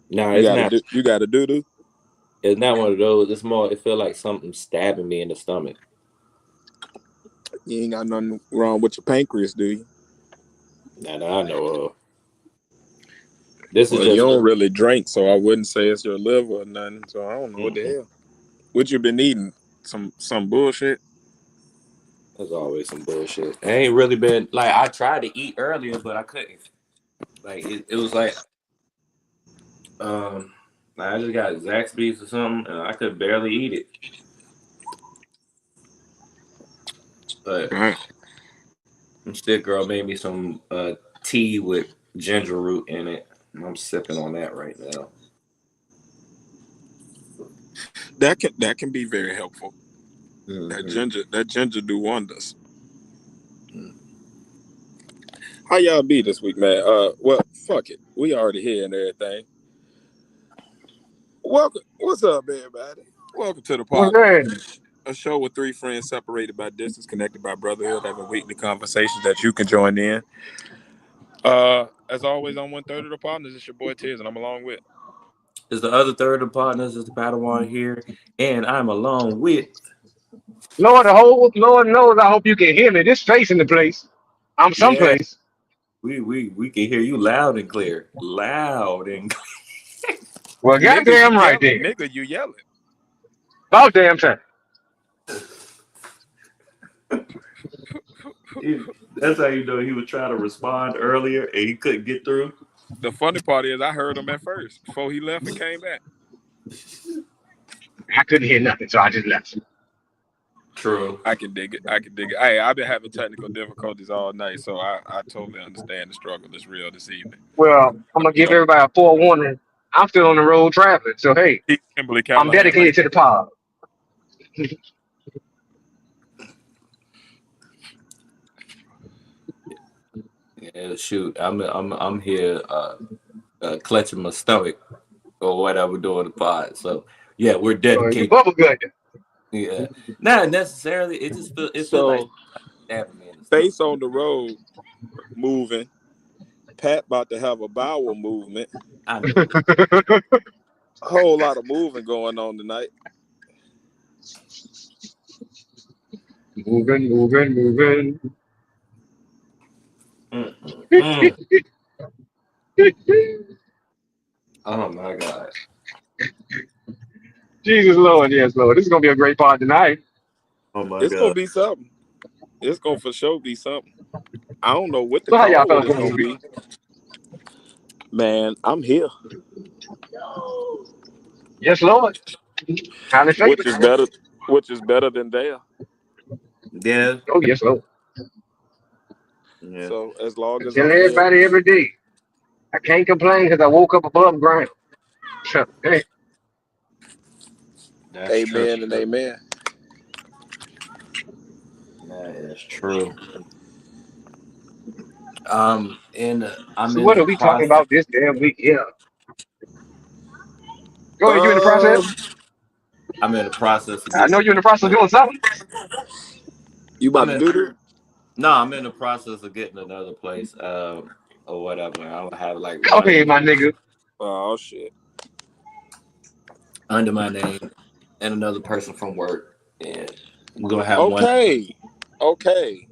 No, You it's gotta not. do. You gotta do. It's not one of those. It's more. It feel like something stabbing me in the stomach. You ain't got nothing wrong with your pancreas, do you? That I know of. This is Well, you just. don't really drink, so I wouldn't say it's your liver or nothing. So I don't know what the Mm-mm. hell. What you been eating? Some bullshit. There's always some bullshit. I ain't really been like I tried to eat earlier, but I couldn't. Like it was um like I just got Zaxby's or something, and I could barely eat it. But All right. instead, girl made me some tea with ginger root in it, and I'm sipping on that right now. That can be very helpful. Hmm. That ginger do wonders. How y'all be this week, man? Well, fuck it. We already here and everything. Welcome. What's up, everybody? Welcome to the What's Podnas, that? a show with three friends separated by distance, connected by brotherhood, having weekly conversations that you can join in. As always, on 1/3 of the Podnas, it's your boy Tiz, and I'm along with. Is the other third of partners is the Padawan here, and I'm along with. Lord knows I hope you can hear me. This face in the place. I'm Yeah, someplace. we can hear you loud and clear, loud and Well, Nigga, you goddamn right yelling. there. Nigga, you yelling. About damn time. That's how you know he was trying to respond earlier and he couldn't get through. The funny part is I heard him at first before he left and came back. I couldn't hear nothing, so I just left. True. I can dig it. I can dig it. Hey, I've been having technical difficulties all night, so I totally understand the struggle is real this evening. Well, I'm gonna You give know, everybody a forewarning. I'm still on the road traveling, so hey, Keith Kimberly I'm Callahan. dedicated to the pod. Yeah, shoot. I'm here clutching my stomach or whatever doing the pod. So yeah, we're You dedicated. bubble good. Yeah. Not necessarily. It feels like So, stabbing me in the stomach. face on the road, moving. Pat about to have a bowel movement. I know it. Whole lot of moving going on tonight. Moving. Mm. Oh my god. Jesus Lord, yes Lord. This is gonna be a great pod tonight. Oh my It's gonna god. be something. It's gonna for sure be something. I don't know what the So how y'all call fellas is doing this gonna week? be. Man, I'm here. Yes, Lord. Highly Which favored. is better which is better than there. Yeah. Oh yes, Lord. Yeah. So as long I as tell I'm here, everybody every day. I can't complain because I woke up above ground. Hey, That's true. amen and amen. That is true. I'm so in what the are we talking process. about this damn week? Yeah. Go ahead, you in the process? Um, I'm in the process of I getting know you're in the process of another. doing something. you I'm about to in. do this? No, I'm in the process of getting another place. Or whatever. I'll have like Go one ahead, my nigga. Oh shit. under my name and another person from work, and we're gonna have one. Okay. Okay.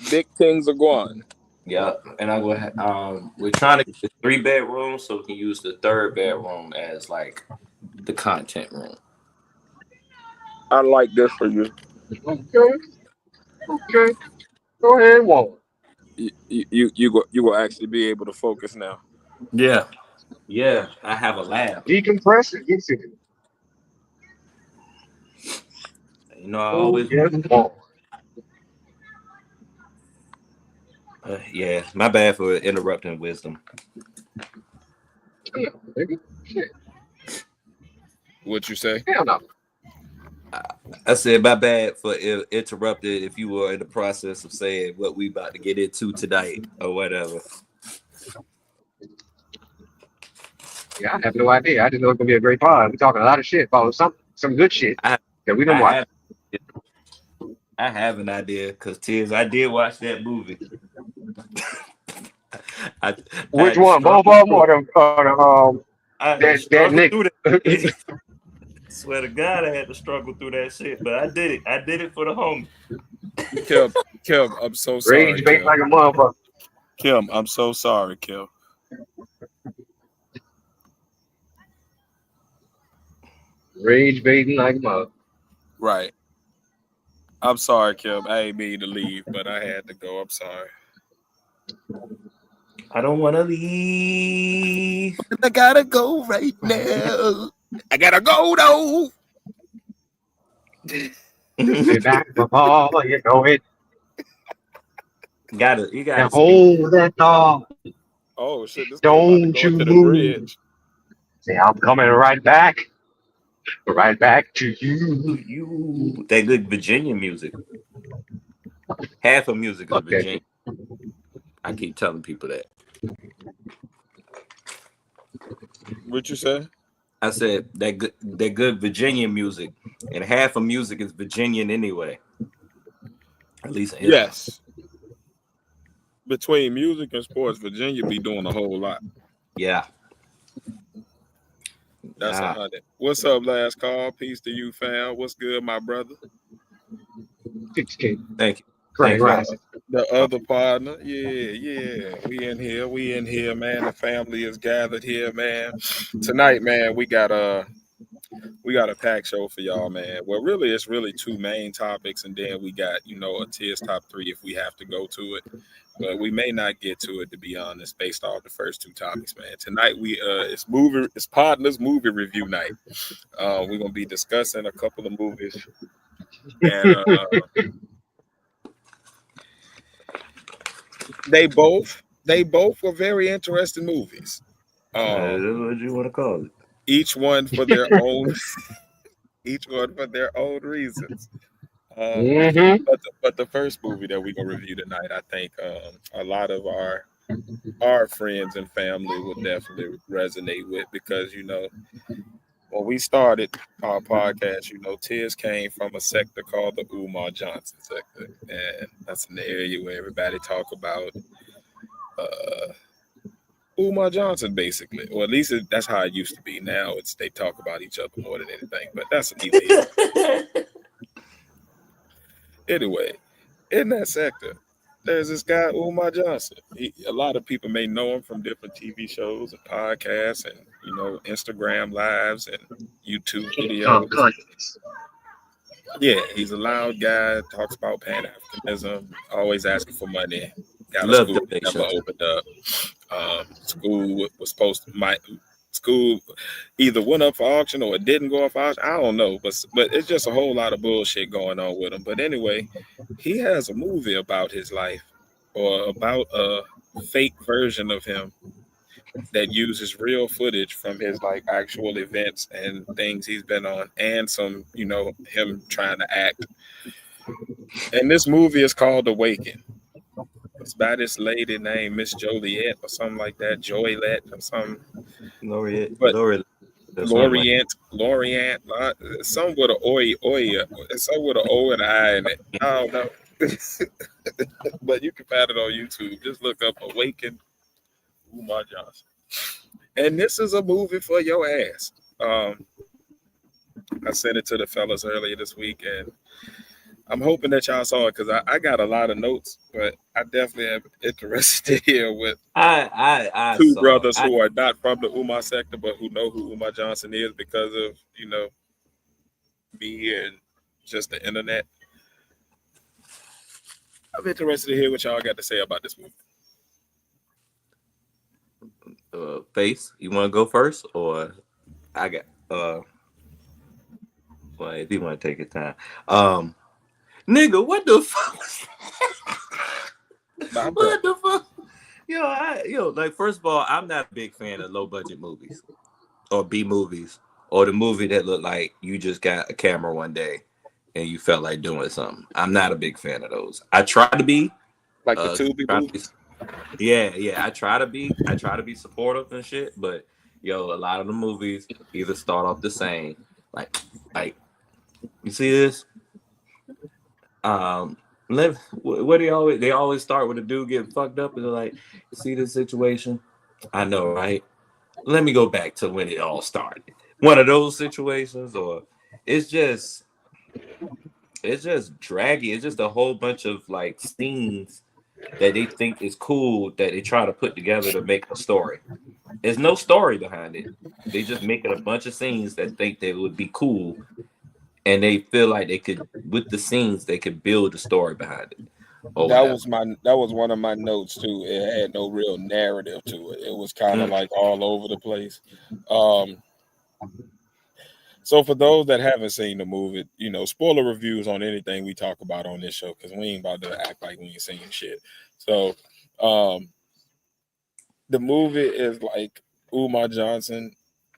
Big things are going. Yeah, and I'm gonna. We're trying to get 3 bedrooms so we can use the third bedroom as like the content room. I like this for you. Okay, okay. Go ahead, Walter. You will actually be able to focus now. Yeah, yeah. I have a lab. Decompress and get it. I Oh always. yes, Walter. Yeah, my bad for interrupting wisdom. Damn, nigga. Shit. What you say? Hell no. I said my bad for interrupted if you were in the process of saying what we about to get into tonight or whatever. Yeah, I have no idea. I just know it's gonna be a great pod. We're talking a lot of shit about some good shit I that we don't I watch. have I have an idea because Tiz, I did watch that movie. I Which had to one? Both struggle of them through or it. I had to that struggle through nigga? that. Swear to God, I had to struggle through that shit, but I did it. I did it for the homie. Kim, Kim, I'm so sorry, Rage bait Kim. like a motherfucker. Kim, I'm so sorry, Kim. Rage baiting like a motherfucker. Right. I'm sorry, Kim. I ain't mean to leave, but I had to go. I'm sorry. I don't want to leave. I gotta go right now. I gotta go though. Be back before you know it. You gotta And speak. hold that thought. Oh shit, this nigga about to Don't go you into the move. bridge. Say, I'm coming right back. Right back to you. You that good Virginia music. Half of music is Fuck that Virginia. shit. I keep telling people that. What you say? I said that good Virginia music, and half of music is Virginian anyway. At least in hip hop. Yes. Between music and sports, Virginia be doing a whole lot. Yeah. That's Yeah. 100. What's up, last call? Peace to you, fam. What's good, my brother? 6K. Thank you. Grand Thank you. Rising. The other partner, yeah. We in here, man. The family is gathered here, man. Tonight, man, we got a packed show for y'all, man. Well, really, it's really two main topics, and then we got, a Tiz top 3 if we have to go to it. But we may not get to it, to be honest, based off the first two topics, man. Tonight it's Podnas movie review night. We're gonna be discussing a couple of movies, and they both were very interesting movies. That's what you want to call it. Each one for their own reasons. Mm-hmm. But the first movie that we're gonna review tonight, I think a lot of our friends and family will definitely resonate with, because when we started our podcast, Tiz came from a sector called the Umar Johnson sector, and that's an area where everybody talk about Umar Johnson, basically, or at least that's how it used to be. Now they talk about each other more than anything, but that's neither here. Anyway, in that sector, there's this guy, Umar Johnson. A lot of people may know him from different TV shows and podcasts and, Instagram lives and YouTube videos. Conscious. Yeah, he's a loud guy, talks about Pan-Africanism, always asking for money. Got a Love school that never donations. opened up. School was supposed to, school either went up for auction or it didn't go up for auction. I don't know, but it's just a whole lot of bullshit going on with him. But anyway, he has a movie about his life, or about a fake version of him that uses real footage from his actual events and things he's been on, and some him trying to act. And this movie is called Awaken. It's by this lady named Miss Joliet or something like that, Joylette or something. Laureate. But Something like Lorient, some with an some with an O and an I in it. I don't know. But you can find it on YouTube. Just look up Awaken Umar Johnson. And this is a movie for your ass. I sent it to the fellas earlier this week, and I'm hoping that y'all saw it, because I got a lot of notes, but I definitely am interested to hear with I two saw. brothers who are not from the Umar sector, but who know who Umar Johnson is because of, me and just the internet. I'm interested to hear what y'all got to say about this movie. Face. You want to go first, or I got? Well, if you want to take your time, nigga, what the fuck? What the fuck? Like, first of all, I'm not a big fan of low budget movies or B movies, or the movie that look like you just got a camera one day and you felt like doing something. I'm not a big fan of those. I try to be Like the Tubi movies. Yeah. I try to be supportive and shit, but a lot of the movies either start off the same, like you see this, What they always start with a dude getting fucked up and they're like, see this situation? I know, right? Let me go back to when it all started. One of those situations, or it's just it's just draggy. It's just a whole bunch of like scenes that they think is cool that they try to put together to make a story. There's no story behind it. They just making a bunch of scenes that think they would be cool, and they feel like they could, with the scenes, they could build a story behind it or whatever. That was one of my notes too. It had no real narrative to it. It was kind of Mm, like all over the place. Um, so for those that haven't seen the movie, spoiler reviews on anything we talk about on this show because we ain't about to act like we ain't seen shit. So um, the movie is like Umar Johnson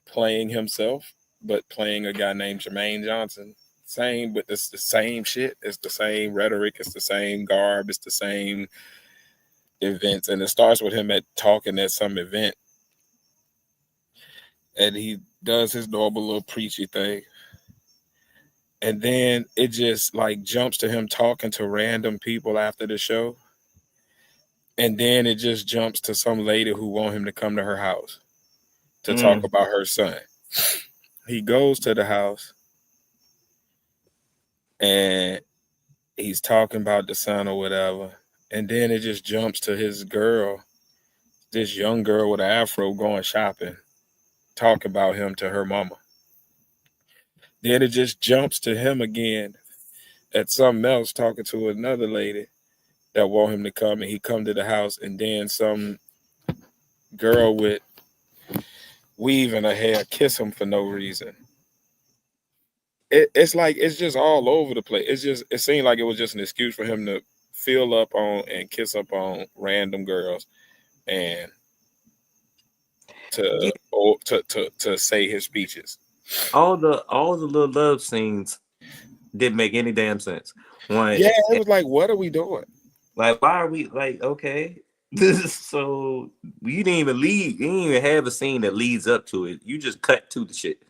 playing himself, but playing a guy named Jermaine Johnson. Same, but it's the same shit. It's the same rhetoric. It's the same garb. It's the same events, and it starts with him at talking at some event, and he does his normal little preachy thing, and then it just like jumps to him talking to random people after the show, and then it just jumps to some lady who want him to come to her house to talk mm. about her son. He goes to the house and he's talking about the son or whatever, and then it just jumps to his girl, this young girl with an afro going shopping, talking about him to her mama. Then it just jumps to him again at something else talking to another lady that want him to come, and he come to the house, and then some girl with weave in her hair kiss him for no reason. It's like it's just all over the place. It seemed like it was just an excuse for him to fill up on and kiss up on random girls and Yeah, to say his speeches. all the little love scenes didn't make any damn sense. One, Yeah, it was like, what are we doing? like, why are we like, okay? So you didn't even lead. You didn't even have a scene that leads up to it. You just cut to the shit.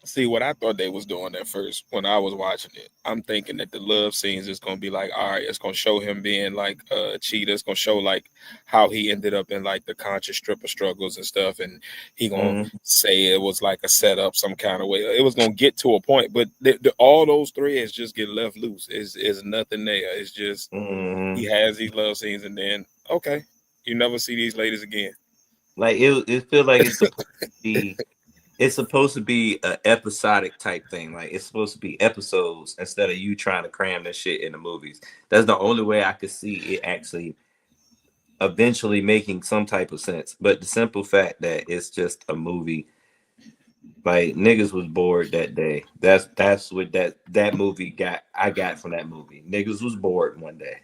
See, what I thought they was doing at first when I was watching it, I'm thinking that the love scenes is gonna be like, all right, it's gonna show him being like a cheater. It's gonna show like how he ended up in like the conscious stripper struggles and stuff, and he gonna Mm-hmm. say it was like a setup some kind of way. It was gonna get to a point, but all those threads just get left loose. Is nothing there. It's just he Mm-hmm. has these love scenes, and then okay, you never see these ladies again. Like it feels like be it's supposed to be a episodic type thing. Like it's supposed to be episodes instead of you trying to cram this shit in the movies. That's the only way I could see it actually eventually making some type of sense. But the simple fact that it's just a movie, like niggas was bored that day. That's what that movie got. I got from that movie. Niggas was bored one day.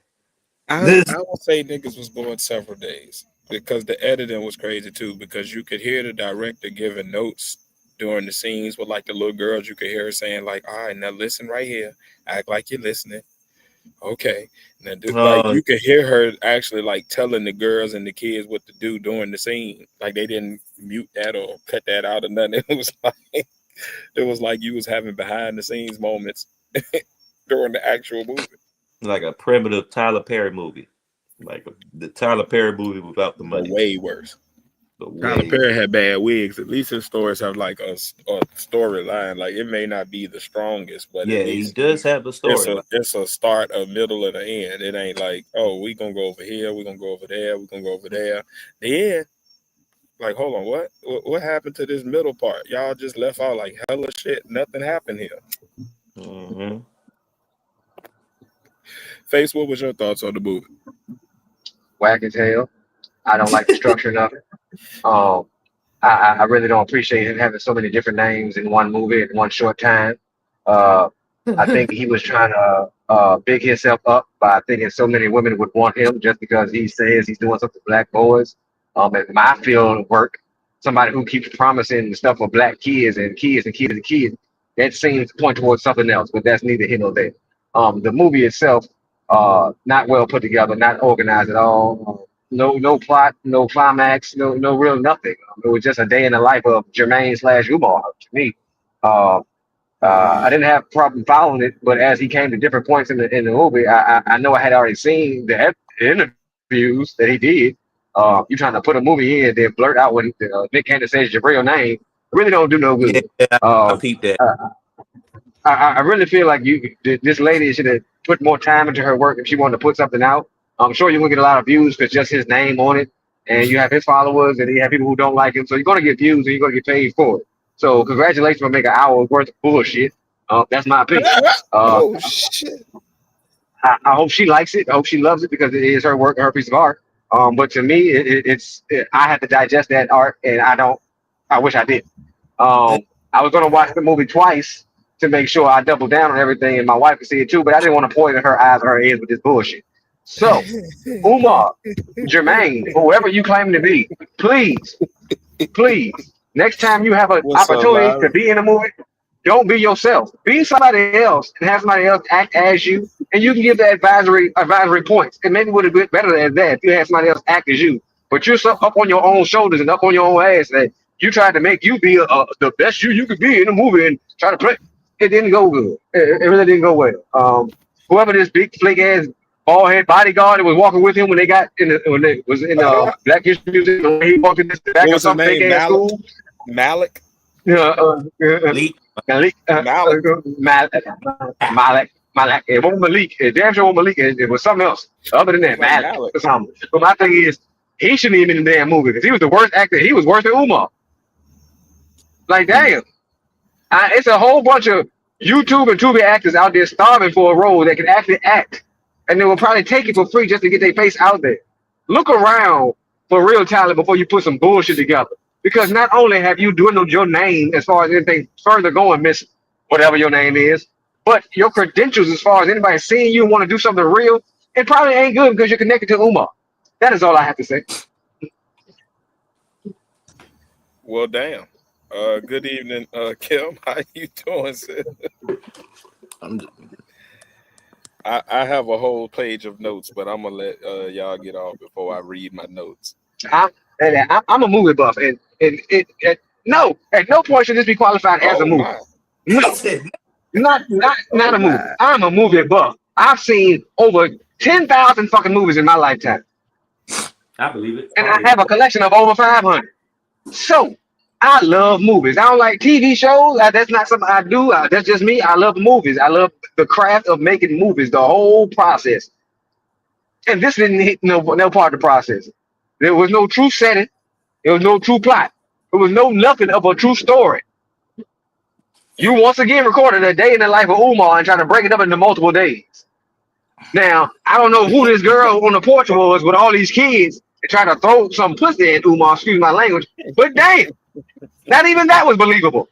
I This I would say niggas was born several days because the editing was crazy too. Because you could hear the director giving notes during the scenes with like the little girls. You could hear her saying like, "All right, now listen right here. Act like you're listening." Okay, now like uh you could hear her actually like telling the girls and the kids what to do during the scene. Like they didn't mute that or cut that out or nothing. It was like you was having behind the scenes moments during the actual movie. like a primitive Tyler Perry movie. Like the Tyler Perry movie without the But money. way worse. The Tyler way Perry had bad wigs. At least his stories have like a storyline. Like it may not be the strongest, but at Yeah, he least does have a storyline. it's a start, a middle, and an end. It ain't like, oh, we gonna go over here, we gonna go over there, we gonna go over there. The end, like, hold on, what happened to this middle part? Y'all just left out like hella shit. Nothing happened here. Mm-hmm. Face, what was your thoughts on the movie? Whack as hell. I don't like the structure of it. Um, I really don't appreciate him having so many different names in one movie in one short time. Uh, I think he was trying to big himself up by thinking so many women would want him just because he says he's doing something for black boys. In my field of work, somebody who keeps promising stuff for black kids and kids and kids and kids, that seems to point towards something else, but that's neither here nor there. The movie itself, not well put together, not organized at all. No plot, no climax, no real nothing. It was just a day in the life of Jermaine slash Umar to me. Uh, I didn't have a problem following it, but as he came to different points in the movie, I know I had already seen the interviews that he did. You trying to put a movie in, then blurt out when Nick Cannon says your real name, really don't do no Yeah, good. I Um, peeped that. uh, I really feel like this lady should have put more time into her work if she wanted to put something out. I'm sure you're gonna get a lot of views because just his name on it, and you have his followers, and you have people who don't like him. So you're gonna get views, and you're gonna get paid for it. So congratulations for making an hour worth of bullshit. That's my opinion. Uh, Oh shit! I hope she likes it. I hope she loves it because it is her work, her piece of art. But to me, I have to digest that art, and I don't. I wish I did. I was gonna watch the movie twice to make sure I doubled down on everything, and my wife could see it too. But I didn't want to poison her eyes or her ears with this bullshit. So, Umar, Jermaine, whoever you claim to be, please, please, next time you have an What's up, opportunity to Larry? be in a movie, don't be yourself. Be somebody else and have somebody else act as you, and you can give the advisory points. And maybe would have been better than that if you had somebody else act as you. But you're so up on your own shoulders and up on your own ass that you tried to make you be the best you could be in a movie and try to play. It didn't go good. It really didn't go well. Whoever this big flick ass bald head bodyguard that was walking with him when they was in Black History Museum, when he walked in the back What of was his some fake name? ass school. Malik. Yeah, Leak. Malik, Malik. Malik. It wasn't Malik. It damn sure wasn't Malik. It was something else. Other than that, Like Malik Malik. or something. But my thing is, he shouldn't even be in the damn movie because he was the worst actor. He was worse than Umar. Like, damn. It's a whole bunch of YouTube and Tubi actors out there starving for a role that can actually act. And they will probably take it for free just to get their face out there. Look around for real talent before you put some bullshit together. Because not only have you dwindled your name as far as anything further going, Miss whatever your name is, but your credentials as far as anybody seeing you want to do something real, it probably ain't good because you're connected to Umar. That is all I have to say. Well, damn. Good evening, Kim. How you doing, sis? I'm I have a whole page of notes, but I'm gonna let y'all get off before I read my notes. I'm a movie buff, and no, at no point should this be qualified as a Oh movie. my! No, not Oh a movie. my! I'm a movie buff. I've seen over 10,000 fucking movies in my lifetime, I believe it. and I have a collection of over 500. So I love movies. I don't like TV shows. That's not something I do. That's just me. I love movies. I love the craft of making movies, the whole process. And this didn't hit no part of the process. There was no true setting. There was no true plot. There was no nothing of a true story. You once again recorded a day in the life of Umar and trying to break it up into multiple days. Now, I don't know who this girl on the porch was with all these kids and trying to throw some pussy at Umar, excuse my language, but damn, not even that was believable.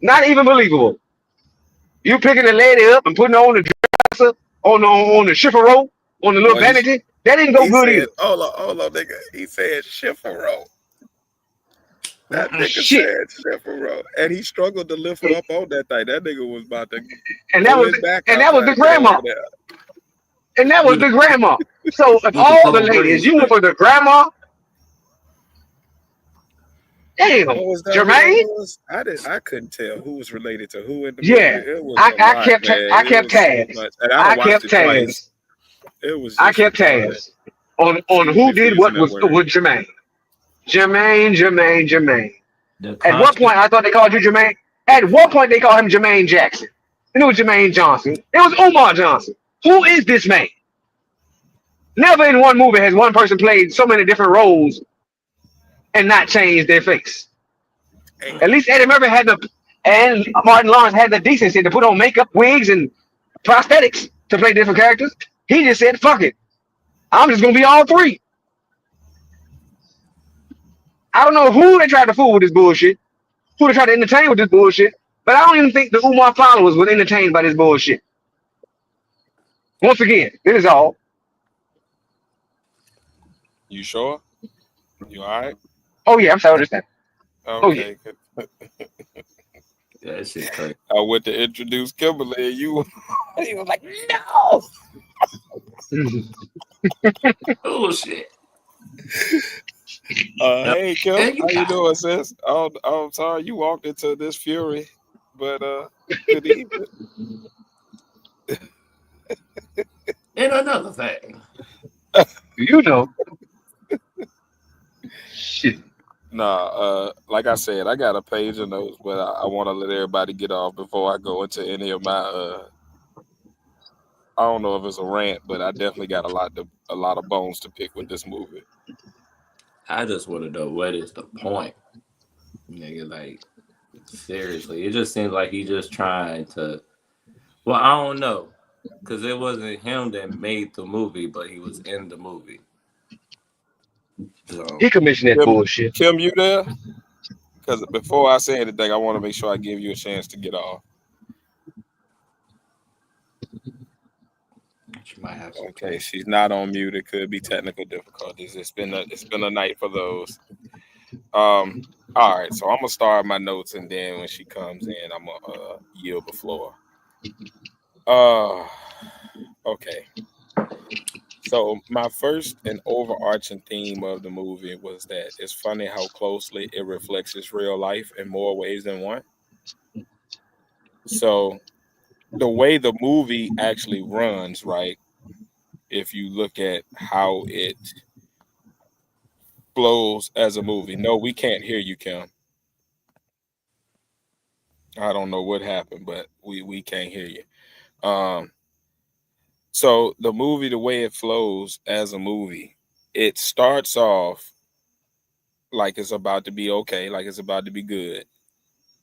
Not even believable. You picking the lady up and putting her on the dresser, on the chiffon, on the little Well, vanity, that didn't go he good said, either. hold on, nigga. He said Shifero. That nigga Shit. said Shifero, and he struggled to lift her up on that thing. That nigga was about to And that pull was his back and out that was trying the to get grandma. over there. And that was with the grandma. So of with the all the cold ladies, breeze. you went for the grandma. Damn, Oh, was that who that Jermaine. was? I couldn't tell who was related to who in the movie. Yeah, It was a I lot, kept man. I It kept was so tabs. much, and I I done watched kept it twice. tabs. It was I just a kept lot of tabs on keep who did using what that with word. Jermaine. Jermaine. The At what constant. point I thought they called you Jermaine? At what point they called him Jermaine Jackson? And it was Jermaine Johnson. It was Umar Johnson. Who is this man? Never in one movie has one person played so many different roles and not changed their face. Hey, At least Eddie Murphy had and Martin Lawrence had the decency to put on makeup, wigs, and prosthetics to play different characters. He just said, fuck it. I'm just going to be all three. I don't know who they tried to fool with this bullshit, who they tried to entertain with this bullshit, but I don't even think the Umar followers were entertained by this bullshit. Once again, this is all. you sure? You all right? Oh, yeah, I'm sorry. Understand. Oh, yeah. Okay. Good. Yeah, that shit crazy. I went to introduce Kimberly, and you was like, no. Oh shit. Hey Kim, And you how you got doing, sis? I'm sorry you walked into this fury But good evening. And another thing. You know, shit. Nah, like I said, I got a page of notes, but I want to let everybody get off before I go into any of my. I don't know if it's a rant, but I definitely got a lot of bones to pick with this movie. I just want to know what is the point, nigga. Like seriously, it just seems like he just trying to. Well, I don't know, cause it wasn't him that made the movie, but he was in the movie. So He commissioned that Kim, bullshit. Kim, you there? Because before I say anything, I want to make sure I give you a chance to get off. you might have some Okay, time. she's not on mute. It could be technical difficulties. It's been a night for those. All right, so I'm gonna start my notes, and then when she comes in, I'm gonna yield the floor. Uh, okay. So my first and overarching theme of the movie was that it's funny how closely it reflects his real life in more ways than one. So the way the movie actually runs, right? If you look at how it flows as a movie. No, we can't hear you, Kim. I don't know what happened, but we can't hear you. Um, so the movie, the way it flows as a movie, it starts off like it's about to be okay, like it's about to be good.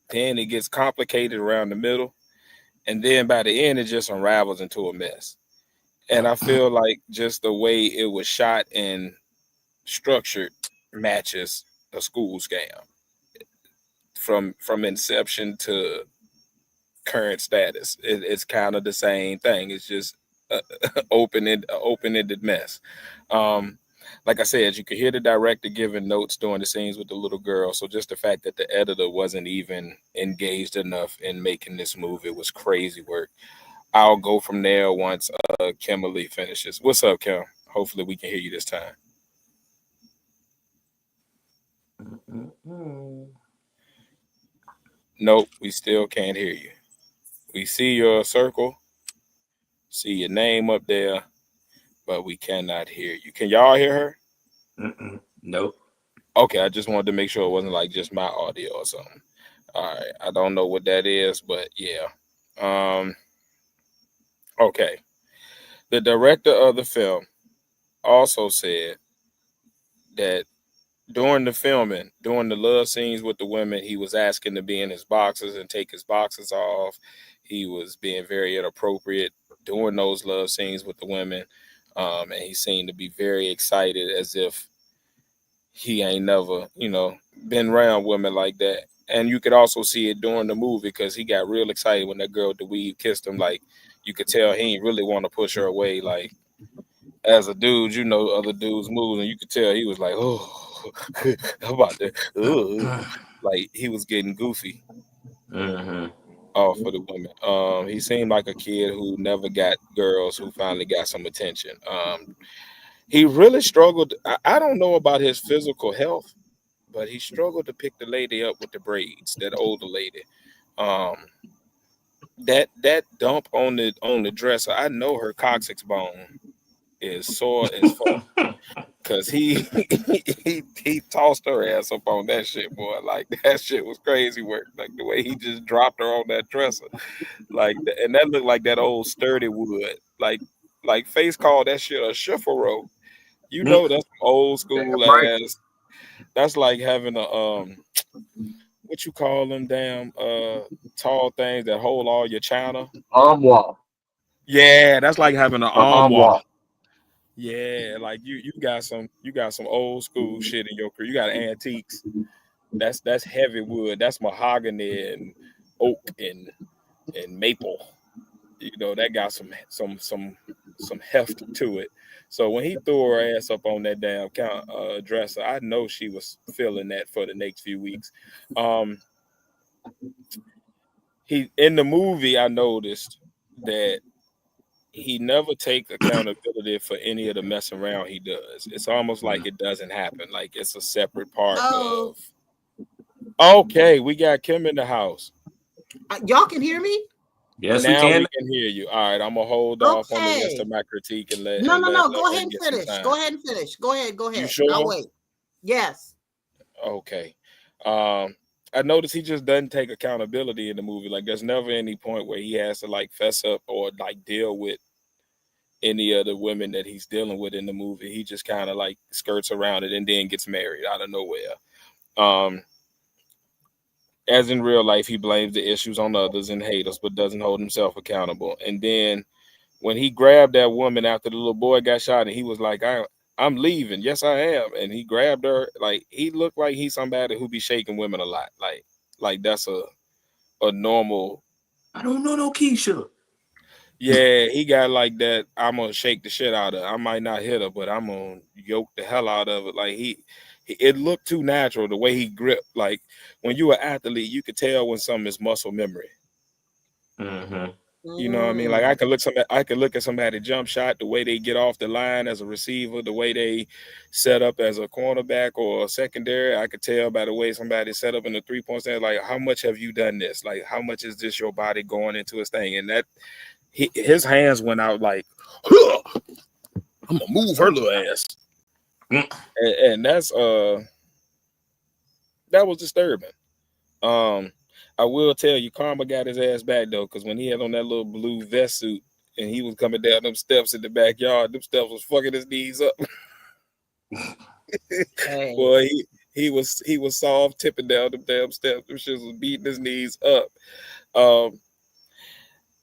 Then it gets complicated around the middle, and then by the end, it just unravels into a mess. And I feel like just the way it was shot and structured matches a school scam from inception to current status. It's kind of the same thing. It's just a open-ended mess. Um, like I said, you could hear the director giving notes during the scenes with the little girl. So just the fact that the editor wasn't even engaged enough in making this movie was crazy work. I'll go from there once Kimberly finishes. What's up, Kim? Hopefully we can hear you this time. Mm-mm. Nope, we still can't hear you. We see your circle, see your name up there, but we cannot hear you. Can y'all hear her? Mm-mm. Nope. Okay, I just wanted to make sure it wasn't like just my audio or something. All right, I don't know what that is, but yeah. Um, okay. The director of the film also said that during the filming, during the love scenes with the women, he was asking to be in his boxes and take his boxes off. He was being very inappropriate doing those love scenes with the women. And he seemed to be very excited as if he ain't never, been around women like that. And you could also see it during the movie because he got real excited when that girl the weed kissed him. Like you could tell he ain't really want to push her away. Like as a dude, other dudes moves, and you could tell he was like, oh, how about that? Ugh. Like he was getting goofy Mm-hmm. for the women. He seemed like a kid who never got girls who finally got some attention. He really struggled. I don't know about his physical health, but he struggled to pick the lady up with the braids, that older lady. Um, that dump on the dresser, I know her coccyx bone is sore as fuck. Cause he tossed her ass up on that shit, boy. Like that shit was crazy work. Like the way he just dropped her on that dresser, and that looked like that old sturdy wood. Like Face called that shit a chiffaro. You know that's some old Damn school right. ass. That's like having a what you call them damn tall things that hold all your china. Armoire. Yeah, that's like having an armoire. Armoire. Yeah, like you got some old school shit in your career. You got antiques. That's heavy wood. That's mahogany and oak and maple. That got some heft to it. So when he threw her ass up on that damn dresser, I know she was feeling that for the next few weeks. Um, he in the movie, I noticed that he never take accountability for any of the mess around he does. It's almost like it doesn't happen. Like it's a separate part No. of. Okay, we got Kim in the house. Y'all can hear me? Yes, we Now can. we can hear you. All right, I'm gonna hold off on the rest Okay. of my critique and let No. let Go her ahead and get some finish. time. Go ahead and finish. Go ahead. You I'll sure? wait. Yes. Okay. I noticed he just doesn't take accountability in the movie. Like, there's never any point where he has to like fess up or like deal with any of the women that he's dealing with in the movie. He just kind of like skirts around it and then gets married out of nowhere. Um, as in real life, he blames the issues on others and haters, but doesn't hold himself accountable. And then when he grabbed that woman after the little boy got shot, and he was like, I'm leaving. Yes, I am. And he grabbed her. Like, he looked like he's somebody who be shaking women a lot. Like that's a normal. I don't know no Keisha. Yeah, he got like that. I'm gonna shake the shit out of her. I might not hit her, but I'm gonna yoke the hell out of it. Like it looked too natural the way he gripped. Like, when you're an athlete, you could tell when something is muscle memory. Mm-hmm. You know what I mean? Like, I could look at somebody jump shot, the way they get off the line as a receiver, the way they set up as a cornerback or a secondary. I could tell by the way somebody set up in the 3-point stand. Like, how much have you done this? Like, how much is this your body going into his thing? And that his hands went out like, huh, I'm gonna move her little ass. And that's that was disturbing. I will tell you, Karma got his ass back though, because when he had on that little blue vest suit and he was coming down them steps in the backyard, them steps was fucking his knees up. Hey. Boy, he was soft tipping down them damn steps. Them shit was beating his knees up.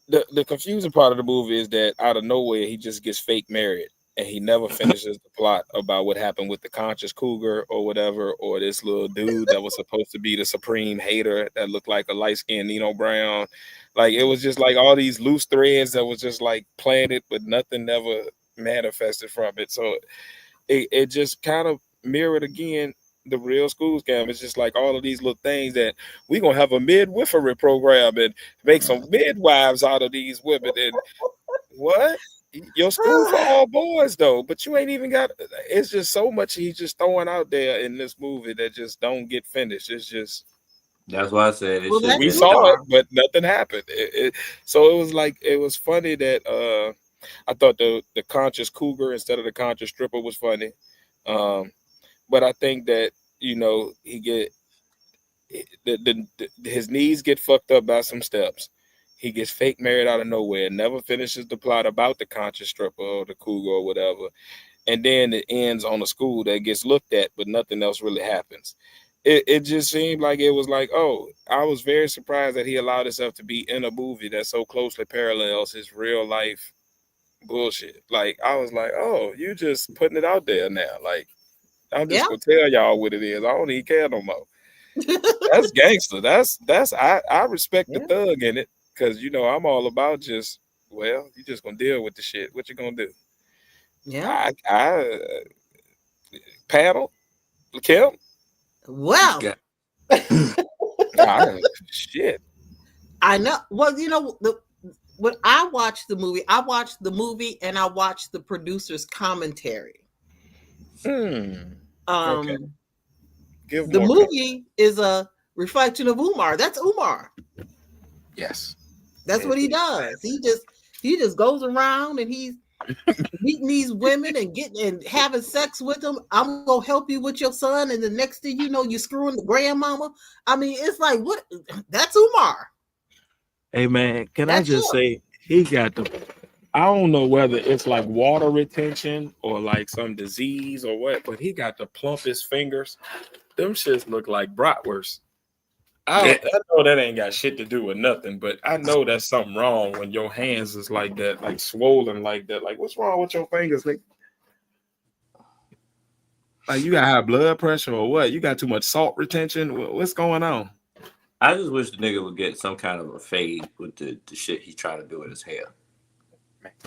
The confusing part of the movie is that out of nowhere he just gets fake married. And he never finishes the plot about what happened with the conscious cougar or whatever, or this little dude that was supposed to be the supreme hater that looked like a light-skinned Nino Brown. Like, it was just like all these loose threads that was just like planted, but nothing ever manifested from it. So it just kind of mirrored again the real school scam. It's just like all of these little things that we're gonna have a midwifery program and make some midwives out of these women. And what? Your school for all boys though, but you ain't even got. It's just so much he's just throwing out there in this movie that just don't get finished. It's just, That's why I said it. Well, should that's we be. saw it, Umar. but nothing happened. So it was like, it was funny that I thought the conscious cougar instead of the conscious stripper was funny, but I think that, you know, he get his knees get fucked up by some steps. He gets fake married out of nowhere, never finishes the plot about the conscious stripper or the cougar or whatever. And then it ends on a school that gets looked at, but nothing else really happens. It just seemed like it was like, oh, I was very surprised that he allowed himself to be in a movie that so closely parallels his real life bullshit. Like, I was like, oh, you just putting it out there now. Like, I'm just Yeah. gonna tell y'all what it is. I don't even care no more. That's gangster. I respect the Yeah. thug in it, because, you know, I'm all about just, well, you just gonna deal with the shit. What you gonna do? Yeah. I paddle, Kim. Well, Got- Shit. I know. Well, you know, when I watched the movie and I watched the producer's commentary. Okay. Give The more movie is a reflection of Umar. That's Umar. Yes. That's what he does. He just goes around and he's meeting these women and getting and having sex with them. I'm gonna help you with your son, and the next thing you know, you screwing the grandmama. I mean, it's like, what? That's Umar. Hey man, can I That's just him. say he got the, I don't know whether it's like water retention or like some disease or what, but he got the plumpest fingers. Them shits look like bratwurst. I know that ain't got shit to do with nothing, but I know that's something wrong when your hands is like that, like swollen like that. Like, what's wrong with your fingers? Like, you got high blood pressure or what? You got too much salt retention? What's going on? I just wish the nigga would get some kind of a fade with the shit he's trying to do with his hair.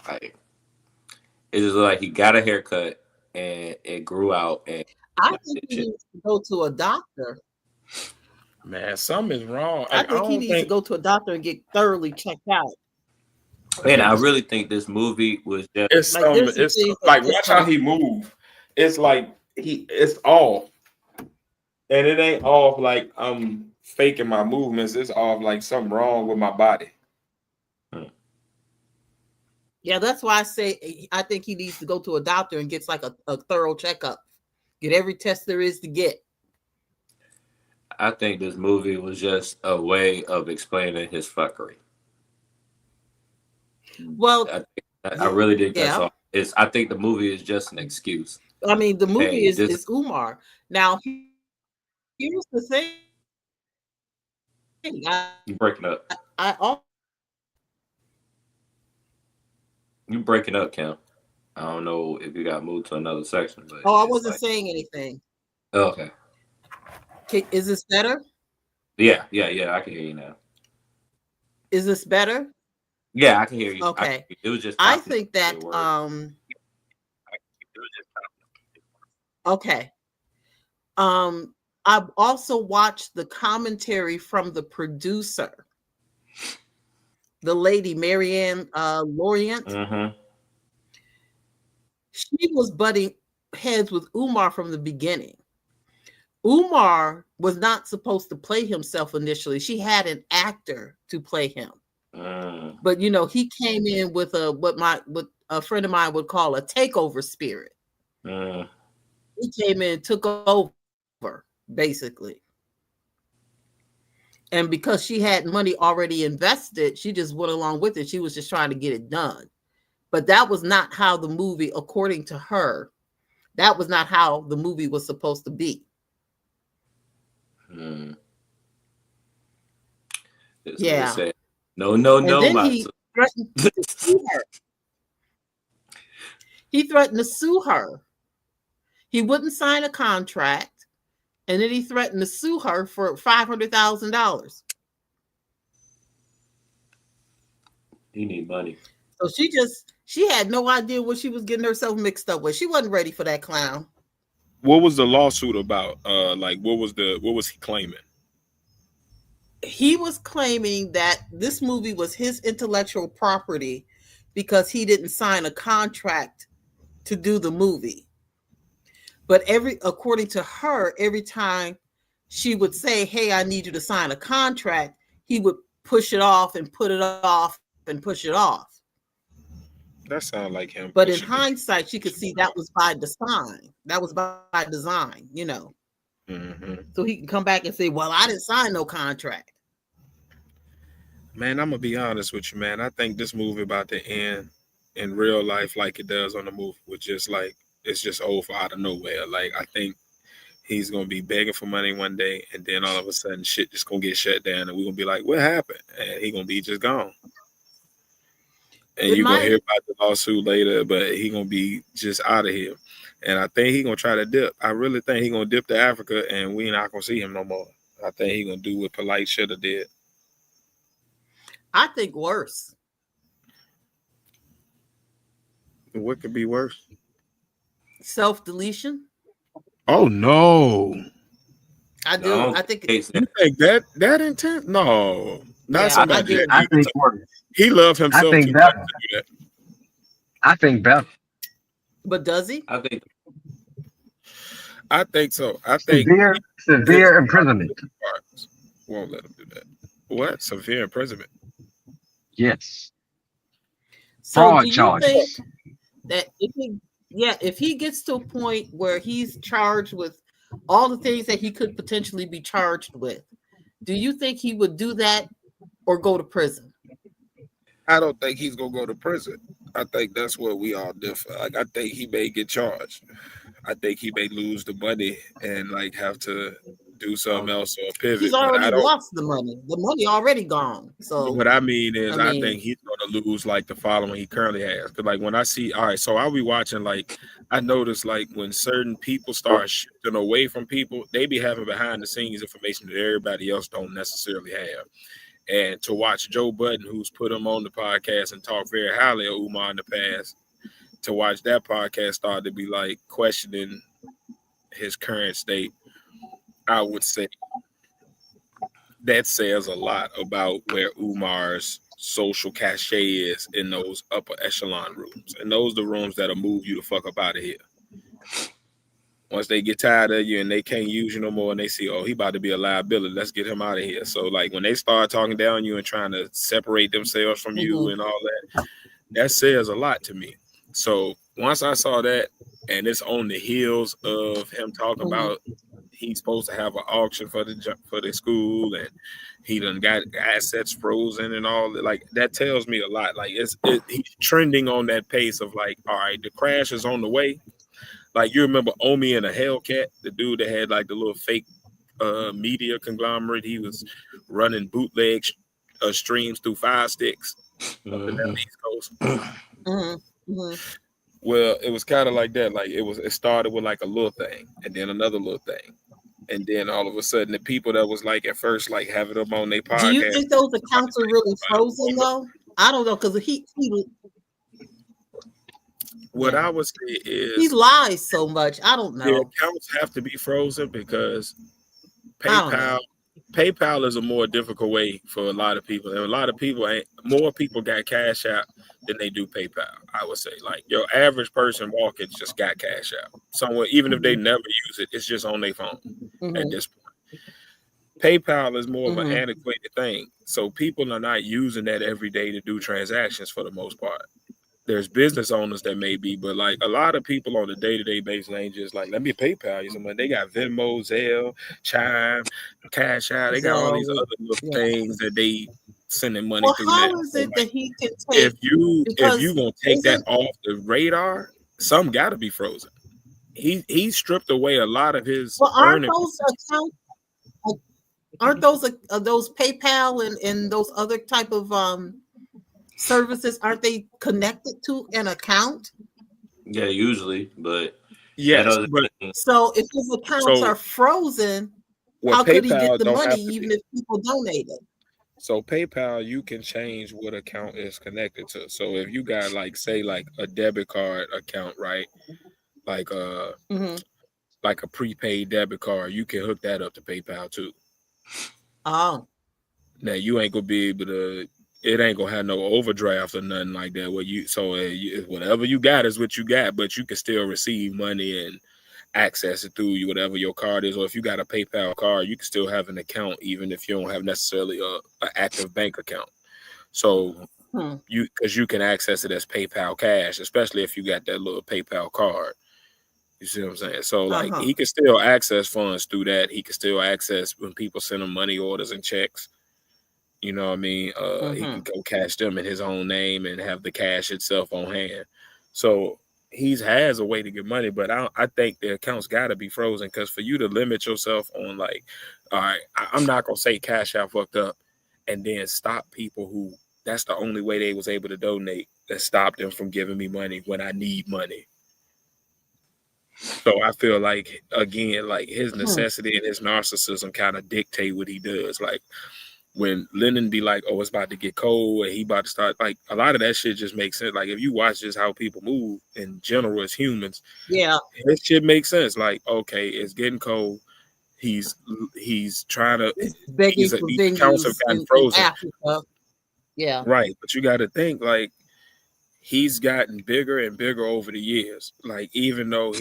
Like, it just look like he got a haircut and it grew out. And I think he needs to go to a doctor. Man, something is wrong. I think he needs to go to a doctor and get thoroughly checked out. And I really think this movie was just It's Like, there's some it's things like, that watch how he move. It's like it's all. And it ain't off like I'm faking my movements. It's off like something wrong with my body. Yeah, that's why I say I think he needs to go to a doctor and gets like a thorough checkup. Get every test there is to get. I think this movie was just a way of explaining his fuckery. Well, I really think that's yeah. all. I think the movie is just an excuse. I mean, the movie Hey, is Umar. Now, here's the thing. You breaking up. I You breaking up, Cam. I don't know if you got moved to another section, but I wasn't saying anything. Okay. Is this better? Yeah. I can hear you now. Is this better? Yeah, I can hear you. Okay. It was just. I think that okay. I've also watched the commentary from the producer, the lady Marianne Lorient. Mm-hmm. She was butting heads with Umar from the beginning. Umar was not supposed to play himself initially. She had an actor to play him. But you know, he came in with what a friend of mine would call a takeover spirit. He came in and took over, basically. And because she had money already invested, she just went along with it. She was just trying to get it done. But that was not how the movie, according to her, that was not how the movie was supposed to be. Yeah. Said, no. And then he threatened to sue her. He threatened to sue her. He wouldn't sign a contract, and then he threatened to sue her for $500,000. He need money. So she had no idea what she was getting herself mixed up with. She wasn't ready for that clown. What was the lawsuit about? Like what was he claiming? He was claiming that this movie was his intellectual property because he didn't sign a contract to do the movie. But according to her, every time she would say, "Hey, I need you to sign a contract," he would push it off and put it off and push it off. That sounds like him. But in hindsight, she could see that was by design. That was by design, you know. Mm-hmm. So he can come back and say, "Well, I didn't sign no contract." Man, I'm gonna be honest with you, man. I think this movie about to end in real life like it does on the movie, with just like it's just over out of nowhere. Like I think he's gonna be begging for money one day, and then all of a sudden shit just gonna get shut down, and we're gonna be like, "What happened?" And he gonna be just gone. And you're gonna hear about the lawsuit later, but he gonna be just out of here. And I think he gonna try to dip. I really think he gonna dip to Africa, and we not gonna see him no more. I think he gonna do what Polite should have did. I think worse. What could be worse? Self-deletion. Oh no. I do. I think you think that intense? No. Not so much. I think worse. He loved himself too much to do that. I think better. But does he? I think so. I think severe imprisonment. Won't let him do that. What? Severe imprisonment? Yes. So fraud do you charges. think that if he gets to a point where he's charged with all the things that he could potentially be charged with, do you think he would do that or go to prison? I don't think he's gonna go to prison. I think that's where we all differ. Like I think he may get charged. I think he may lose the money and like have to do something else or pivot. He's already lost the money. The money already gone. So what I mean is I think he's gonna lose like the following he currently has. Cause like when I see, all right, so I'll be watching, like I notice like when certain people start shifting away from people, they be having behind the scenes information that everybody else don't necessarily have. And to watch Joe Budden, who's put him on the podcast and talked very highly of Umar in the past, to watch that podcast start to be like questioning his current state, I would say that says a lot about where Umar's social cachet is in those upper echelon rooms. And those are the rooms that'll move you the fuck up out of here. Once they get tired of you and they can't use you no more, and they see, oh, he about to be a liability, let's get him out of here. So like when they start talking down you and trying to separate themselves from you and all that says a lot to me. So once I saw that, and it's on the heels of him talking about he's supposed to have an auction for the school, and he done got assets frozen and all that. Like that tells me a lot. Like he's trending on that pace of like, all right, the crash is on the way. Like you remember Omi and a Hellcat, the dude that had like the little fake media conglomerate. He was running bootleg streams through Fire Sticks up in the East Coast. Well, it was kind of like that. Like it started with like a little thing, and then another little thing, and then all of a sudden, the people that was like at first like having them on their podcast. Do you think those accounts are really frozen though? I don't know, because what I would say is he lies so much. I don't know. The accounts have to be frozen because PayPal is a more difficult way for a lot of people, and a lot of people more people got Cash App than they do PayPal. I would say, like your average person walking just got Cash App somewhere, even if they never use it, it's just on their phone at this point. PayPal is more of an antiquated thing, so people are not using that every day to do transactions for the most part. There's business owners that may be, but like a lot of people on a day-to-day basis ain't just like, let me PayPal you some money. They got Venmo, Zelle, Chime, Cash Out. They got all these other little things that they sending money through. How now. is it that he can take? If you gonna take that off the radar, some got to be frozen. He stripped away a lot of his. Well, aren't those accounts? Aren't those PayPal and those other type of services, aren't they connected to an account? Yeah, usually, but yes. So if his accounts are frozen, how could he get the money even if people donate it? So PayPal, you can change what account is connected to. So if you got like say like a debit card account, right? Like like a prepaid debit card, you can hook that up to PayPal too. Oh. Now you ain't gonna be able to. It ain't gonna have no overdraft or nothing like that. Whatever you got is what you got, but you can still receive money and access it through whatever your card is. Or if you got a PayPal card, you can still have an account even if you don't have necessarily an active bank account. So because you can access it as PayPal Cash, especially if you got that little PayPal card. You see what I'm saying? So like he can still access funds through that. He can still access when people send him money orders and checks. You know what I mean? He can go cash them in his own name and have the cash itself on hand. So he has a way to get money, but I think the accounts got to be frozen because for you to limit yourself on like, all right, I'm not going to say Cash App fucked up and then stop people who that's the only way they was able to donate that stopped them from giving me money when I need money. So I feel like, again, like his necessity and his narcissism kind of dictate what he does. Like, when Lennon be like, oh, it's about to get cold and he about to start, like a lot of that shit just makes sense. Like if you watch just how people move in general as humans, this shit makes sense. Like, okay, it's getting cold. He's trying to these accounts have gotten frozen. Yeah. Right. But you gotta think like he's gotten bigger and bigger over the years. Like even though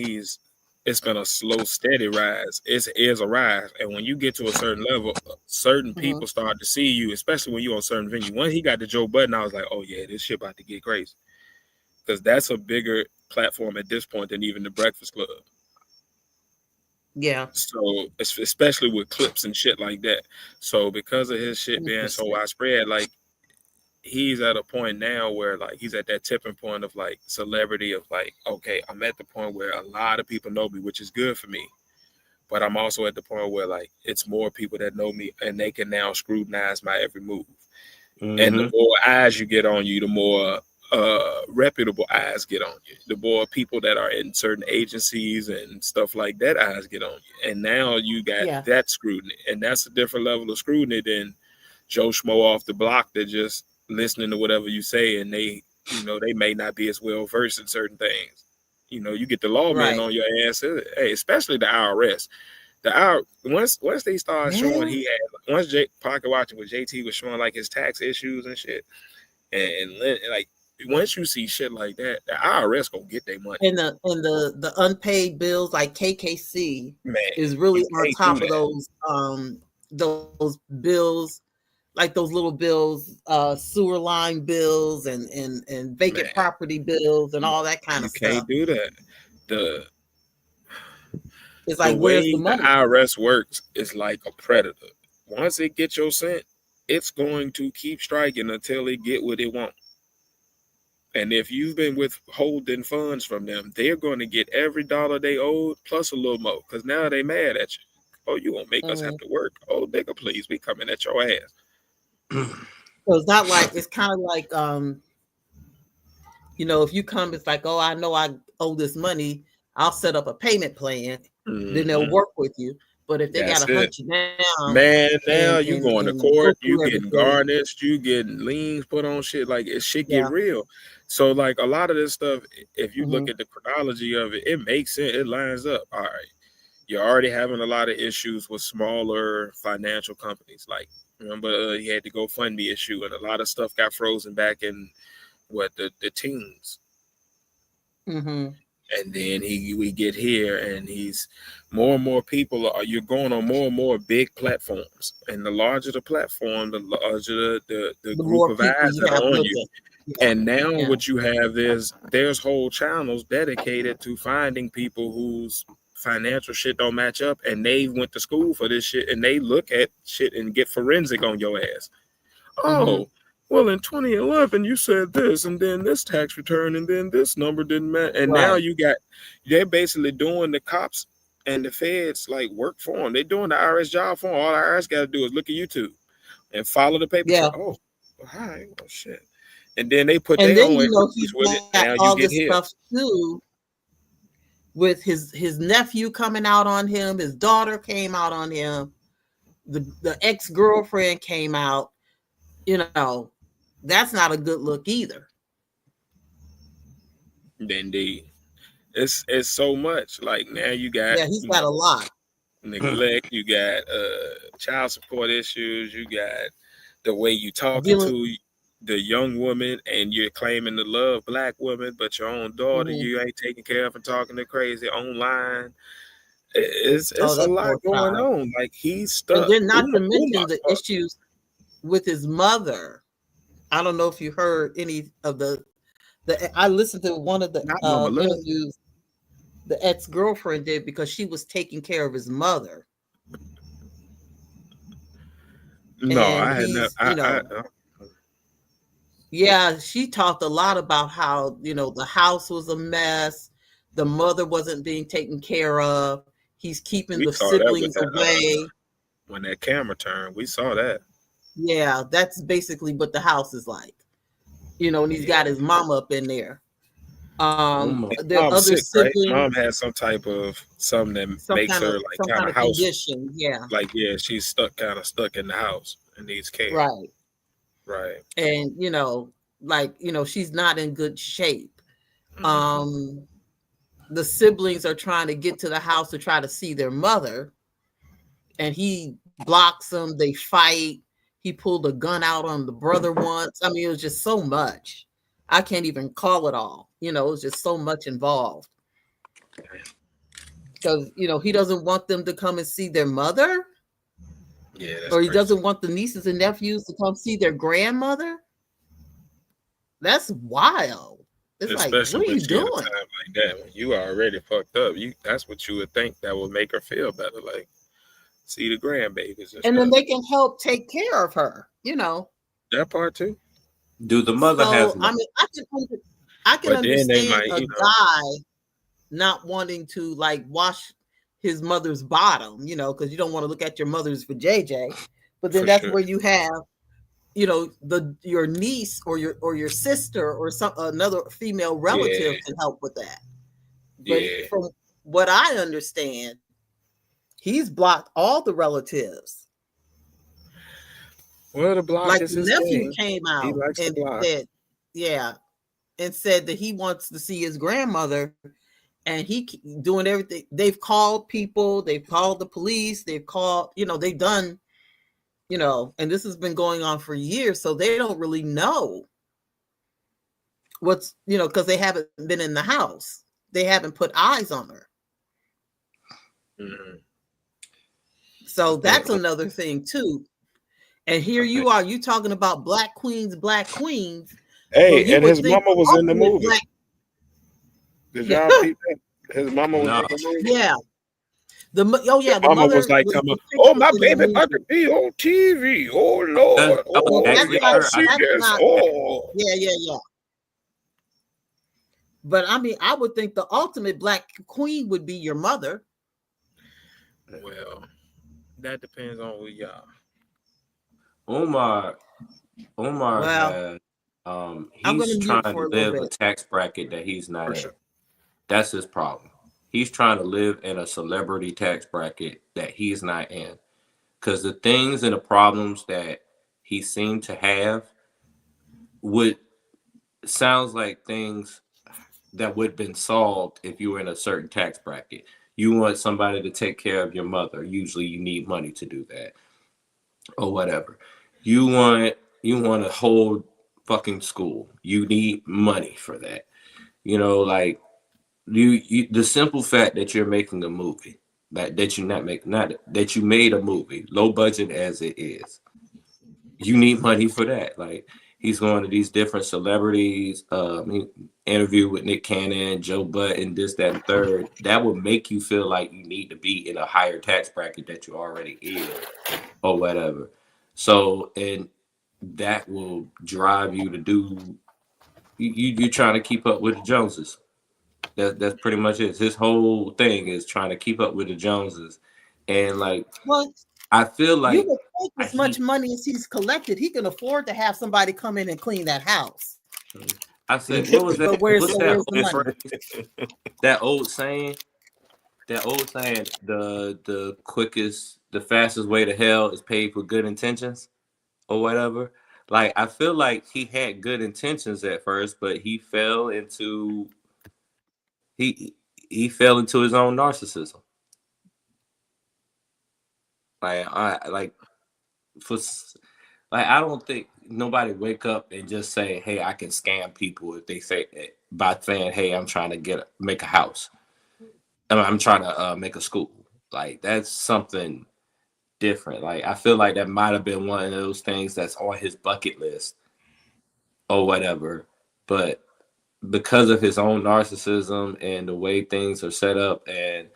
it's been a slow, steady rise. It is a rise. And when you get to a certain level, certain people start to see you, especially when you're on certain venue. When he got to Joe Budden, I was like, oh, yeah, this shit about to get crazy. Because that's a bigger platform at this point than even the Breakfast Club. Yeah. So, especially with clips and shit like that. So, because of his shit being so widespread, like, he's at a point now where like he's at that tipping point of like celebrity of like, okay, I'm at the point where a lot of people know me, which is good for me. But I'm also at the point where like it's more people that know me and they can now scrutinize my every move. And the more eyes you get on you, the more reputable eyes get on you. The more people that are in certain agencies and stuff like that eyes get on you. And now you got that scrutiny. And that's a different level of scrutiny than Joe Schmo off the block that just listening to whatever you say, and they may not be as well versed in certain things. You know, you get the lawman on your ass. Hey, especially the IRS. Once they start showing once Pocket Watching with JT was showing like his tax issues and shit, and like once you see shit like that, the IRS gonna get their money. And the unpaid bills, like KKC Man, is really you on can't top do of those bills, like those little bills, sewer line bills and vacant Man, property bills and all that kind you of stuff. can't do that. The It's the like, where's the way the money? IRS works is like a predator. Once it gets your scent, it's going to keep striking until it get what it wants. And if you've been withholding funds from them, they're going to get every dollar they owed plus a little more. Because now they mad at you. Oh, you gonna make us have to work? Oh, nigga, please, we coming at your ass. So it's not like, it's kind of like if you come, it's like, oh, I know I owe this money, I'll set up a payment plan, then they'll work with you. But if they That's gotta it. hunt you down, Man, now you and going to go court, you through getting everything, garnished, you getting liens put on shit. Like shit get yeah, real. So like a lot of this stuff, if you look mhm, at the chronology of it, it makes sense. It lines up. All right. You're already having a lot of issues with smaller financial companies. Like remember, he had the GoFundMe issue, and a lot of stuff got frozen back in the teens. mhm, And then we get here, and he's more and more people you're going on more and more big platforms, and the larger the platform, the larger the the group more of people eyes you that have are on you. looking, yeah, And now yeah, what you have, there's whole channels dedicated to finding people whose financial shit don't match up, and they went to school for this shit, and they look at shit and get forensic on your ass. Oh, well, in 2011, you said this, and then this tax return, and then this number didn't match. And now right, they're basically doing the cops and the feds like work for them. They're doing the IRS job for them. All the IRS got to do is look at YouTube and follow the paper trail. yeah. Oh, all right, well, shit. And then they put And their then own he's expertise with it. got Now you all get this hit. stuff too, with his nephew coming out on him, his daughter came out on him, the ex-girlfriend came out. That's not a good look either. Indeed. It's so much. Like now you got, Yeah, he's got a lot. neglect, you got child support issues, you got the way you talking Dealing, to the young woman, and you're claiming to love black women, but your own daughter mhm. you ain't taking care of and talking to crazy online. Oh, It's a that lot poor going child. on. Like he's And stuck. then not to mention Umar's the stuck. issues with his mother. I don't know if you heard any of the I listened to one of the Not no molest. interviews the ex-girlfriend did, because she was taking care of his mother. No, And I had no. he's, yeah, she talked a lot about how, the house was a mess. The mother wasn't being taken care of. He's keeping we the saw that with siblings that away. when that camera turned. We saw that. Yeah, that's basically what the house is like. And he's got his mom up in there. The Mom's other sick, right? sibling, Mom has some type of something that some makes kind her of like some kind kind of of house. condition. Yeah, Like she's stuck in the house and needs care. right. Right. And she's not in good shape. Mm-hmm. The siblings are trying to get to the house to try to see their mother, and he blocks them. They fight. He pulled a gun out on the brother once. I mean, it was just so much. I can't even call it all. It was just so much involved. Because, he doesn't want them to come and see their mother, Yeah, that's or he crazy. doesn't want the nieces and nephews to come see their grandmother. That's wild. It's Especially like, what are when you she at a doing? time like that, when you are already fucked up. That's what you would think that would make her feel better. Like see the grandbabies and And then stuff. they can help take care of her, That part too. Do the mother has So, I money? mean, I can But then they understand might, a guy not wanting to wash his mother's bottom, because you don't want to look at your mother's for JJ. But then for that's sure. where you have, your niece or your sister or another female relative can help with that. But Yeah. from what I understand, he's blocked all the relatives. Well, the block Like is the his nephew thing. came He out likes the and block. said, yeah, and said that he wants to see his grandmother, and he doing everything. They've called people, they've called the police, they've called, they've done, and this has been going on for years, so they don't really know What's because they haven't been in the house. They haven't put eyes on her. Mhm. So I think that's another thing too. And here I think you are, you talking about black queens, black queens. Well, Hey, you and would his think mama the was in the ultimate movie. black, Did yeah, y'all peep that? His mama was in no. the movie. yeah, The the mama mother was like was coming, oh, depicted my in the baby about to movie. be on TV. Oh That Lord. was Well, Oh, actually y'all her. see that's this? not, Oh. yeah. But I mean, I would think the ultimate black queen would be your mother. Well, that depends on who y'all. Omar Well, has I'm he's gonna trying mute to for a little live a bit. tax bracket that he's not For in. sure. That's his problem. He's trying to live in a celebrity tax bracket that he's not in. Because the things and the problems that he seemed to have would sounds like things that would have been solved if you were in a certain tax bracket. You want somebody to take care of your mother. Usually you need money to do that or whatever. You want to hold fucking school. You need money for that. Like you the simple fact that you're making a movie, that you not that you made a movie, low budget as it is, you need money for that. Like he's going to these different celebrities, interview with Nick Cannon, Joe Budden, this, that, and third. That would make you feel like you need to be in a higher tax bracket that you already is, or whatever. So, and that will drive you to do. You're trying to keep up with the Joneses. That's pretty much it. His whole thing is trying to keep up with the Joneses, and like Well, I feel you like would think as much he. money as he's collected, he can afford to have somebody come in and clean that house. I said, what was that? But where's What's that the old money? phrase? That old saying? That old saying, the quickest, the fastest way to hell is paid for good intentions or whatever. Like I feel like he had good intentions at first, but he he fell into his own narcissism. Like I like for like I don't think nobody wake up and just say, "Hey, I can scam people," if they say by saying, "Hey, I'm trying to make a house. I'm trying to make a school." Like that's something different. Like I feel like that might have been one of those things that's on his bucket list or whatever. But because of his own narcissism and the way things are set up, and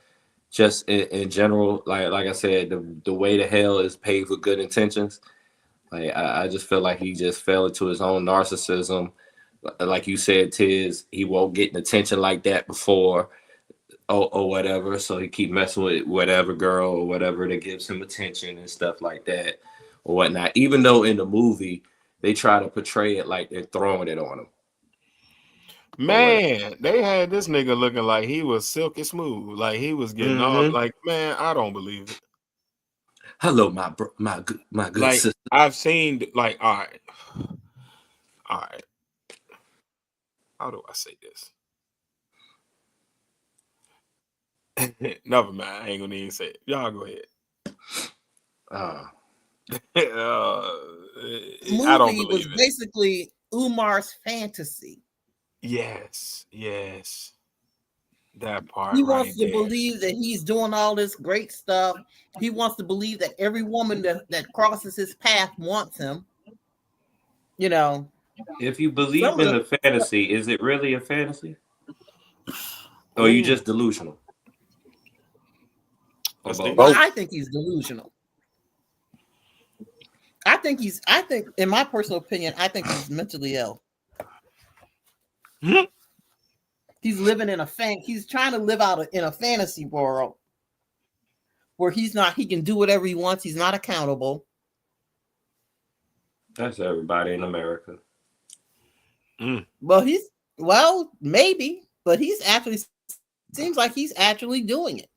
just in general, like I said, the way to hell is paid for good intentions. Like I just feel like he just fell into his own narcissism. Like you said, Tiz, he won't get an attention like that before, or whatever. So he keep messing with whatever girl or whatever that gives him attention and stuff like that or whatnot. Even though in the movie they try to portray it like they're throwing it on him or whatever. Man, they had this nigga looking like he was silky smooth, like he was getting all Mm-hmm. like, man, I don't believe it. Hello, my good Like sister. I've seen, like, all right. How do I say this? Never mind. I ain't gonna even say it. Y'all go ahead. Uh, I don't Movie was believe it. basically Umar's fantasy. Yes, that He part right wants to there. believe that he's doing all this great stuff. He wants to believe that every woman that crosses his path wants him. if you Some believe of in the the fantasy, is it really a fantasy, or are you Ooh, just delusional, or that's both? deep. Both. I think he's delusional. I think in my personal opinion, I think he's mentally ill. Hmm? He's living in he's trying to live in a fantasy world where he can do whatever he wants. He's not accountable. That's everybody in America. Well, maybe, but seems like he's actually doing it.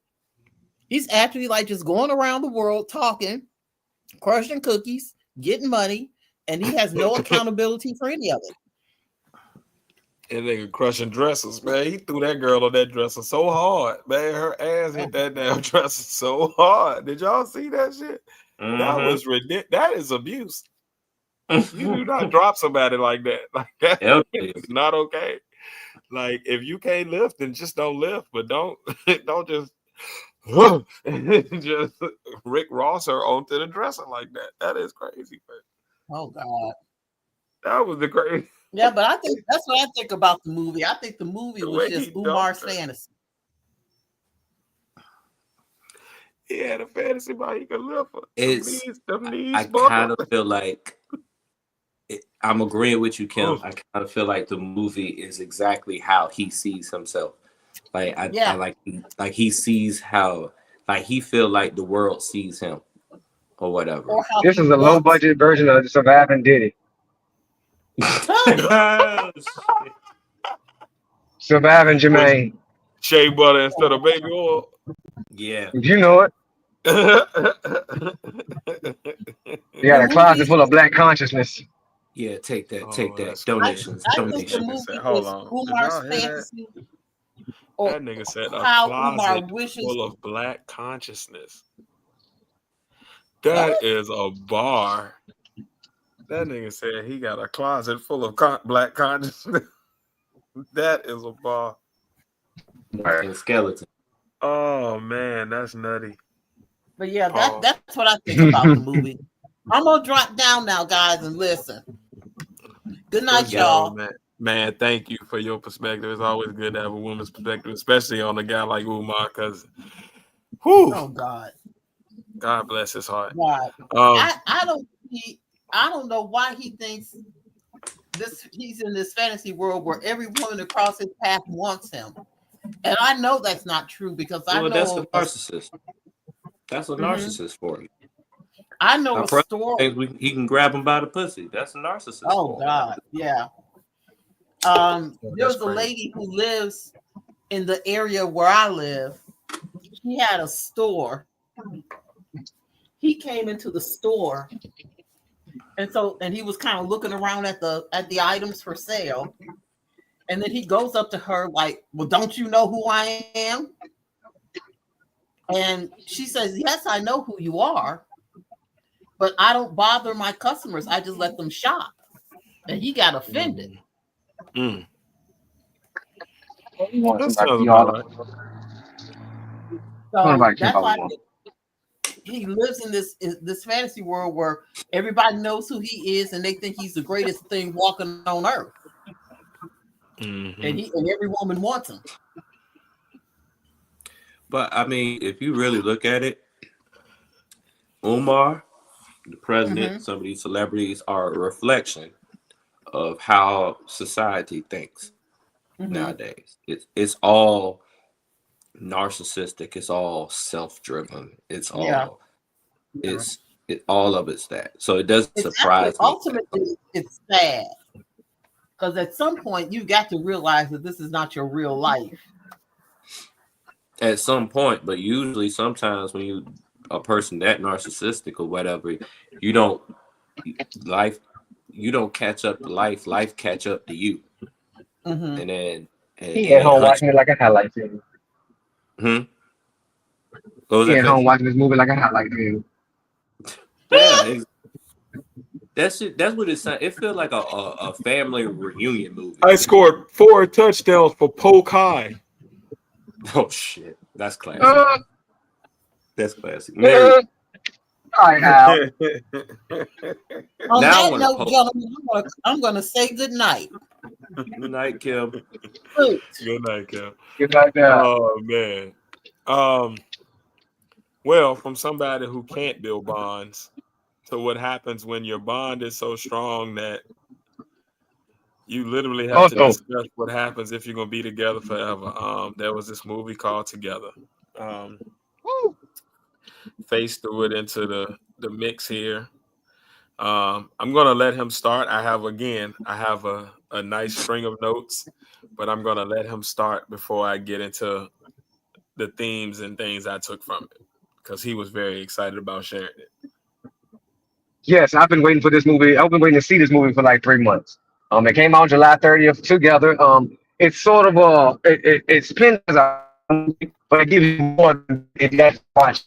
He's actually like just going around the world talking, crushing cookies, getting money, and he has no accountability for any of it. And nigga crushing dressers, man. He threw that girl on that dresser so hard, man. Her ass hit that damn dresser so hard. Did y'all see that shit? That Mm-hmm. was ridiculous. That is abuse. You do not drop somebody like that. Like that Elderly. is not okay. Like if you can't lift, then just don't lift. But don't don't just just Rick Ross her onto the dresser like that. That is crazy, man. Oh God. That was the crazy. Yeah, but I think that's what I think about the movie. I think the movie The was way just he Umar's dumped her. fantasy. He had a fantasy about he could lift her. It's Them knees I kind buckled. of feel like I'm agreeing with you, Kim. Oh. I kind of feel like the movie is exactly how he sees himself. Like I Yeah. like he sees how like he feel like the world sees him or whatever. Or how This he is a low wants. budget version of Surviving Diddy. Surviving Jermaine. Shea butter instead of baby oil. Yeah. You know it. You got a closet full of black consciousness. Yeah, take that. Oh, Take that. that's Donations. I think the Donations. movie Hold is on. Did Umar's y'all hear that? fantasy. Or That nigga said a how Umar closet wishes. full of black consciousness. That is a bar. That nigga said he got a closet full of black consciousness. That is a bar. And skeleton. Oh man, that's nutty. But yeah, Pause. that's what I think about the movie. I'm gonna drop down now, guys, and listen. Good night, Good y'all. job, man. Man, thank you for your perspective. It's always good to have a woman's perspective, especially on a guy like Umar, because Oh God. God bless his heart. God. I don't know why he thinks he's in this fantasy world where every woman across his path wants him. And I know that's not true because I know that's a narcissist. That's a narcissist for you. I know a story. He can grab him by the pussy. That's a narcissist. Oh God, yeah. There's a lady who lives in the area where I live. She had a store. He came into the store, and he was kind of looking around at the items for sale. And then he goes up to her like, "Well, don't you know who I am?" And she says, "Yes, I know who you are, but I don't bother my customers. I just let them shop." And he got offended. Mm. That sounds about right. So that's why he lives in this fantasy world where everybody knows who he is and they think he's the greatest thing walking on earth. Mm-hmm. And every woman wants him. But I mean, if you really look at it, Umar, the president, some of these celebrities are a reflection of how society thinks nowadays. It's all narcissistic. It's all self-driven. It's all all of it's that. So it doesn't surprise me. Ultimately, it's sad because at some point you got to realize that this is not your real life. At some point, but usually, sometimes when you a person that narcissistic or whatever, you don't catch up to life. Life catch up to you, and then he at home watching it like a highlight film. He at home watching this movie like a highlight film. Yeah, that's it. That's what it sounds. It feels like a family reunion movie. I scored 4 touchdowns for Polk High. Oh shit, that's classic. That's classic. Mary. All right, Al. On that note, gentlemen, I'm going to say good night. Good night, Kim. Good night, Kim. Good night, Oh man. Well, from somebody who can't build bonds to what happens when your bond is so strong that you literally have to discuss what happens if you're gonna be together forever. There was this movie called Together. Face threw it into the mix here. I'm gonna let him start. I have a nice string of notes, but I'm gonna let him start before I get into the themes and things I took from it, because he was very excited about sharing it. Yes, I've been waiting for this movie. I've been waiting to see this movie for like 3 months. It came out July 30th. Together. It's sort of it's pinned as a movie, but it gives you more than it just watch.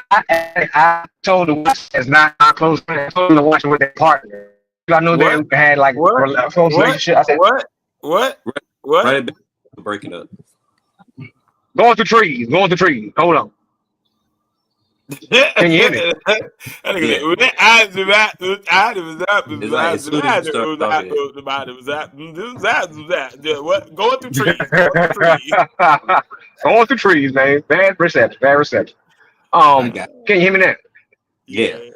I told the watch as not our close friend. I told them to watch it with their partner. I knew What? they had like What? a close What? relationship. I said, What? What? Right What? it back. Breaking up. going through trees, going through trees. Hold on. Can you hear me? Yeah. It's like as soon as you start talking, What? Going through trees. Going through trees. Going through trees, man. Bad reception. Bad reception. I got Can you hear me now? yeah. Yeah.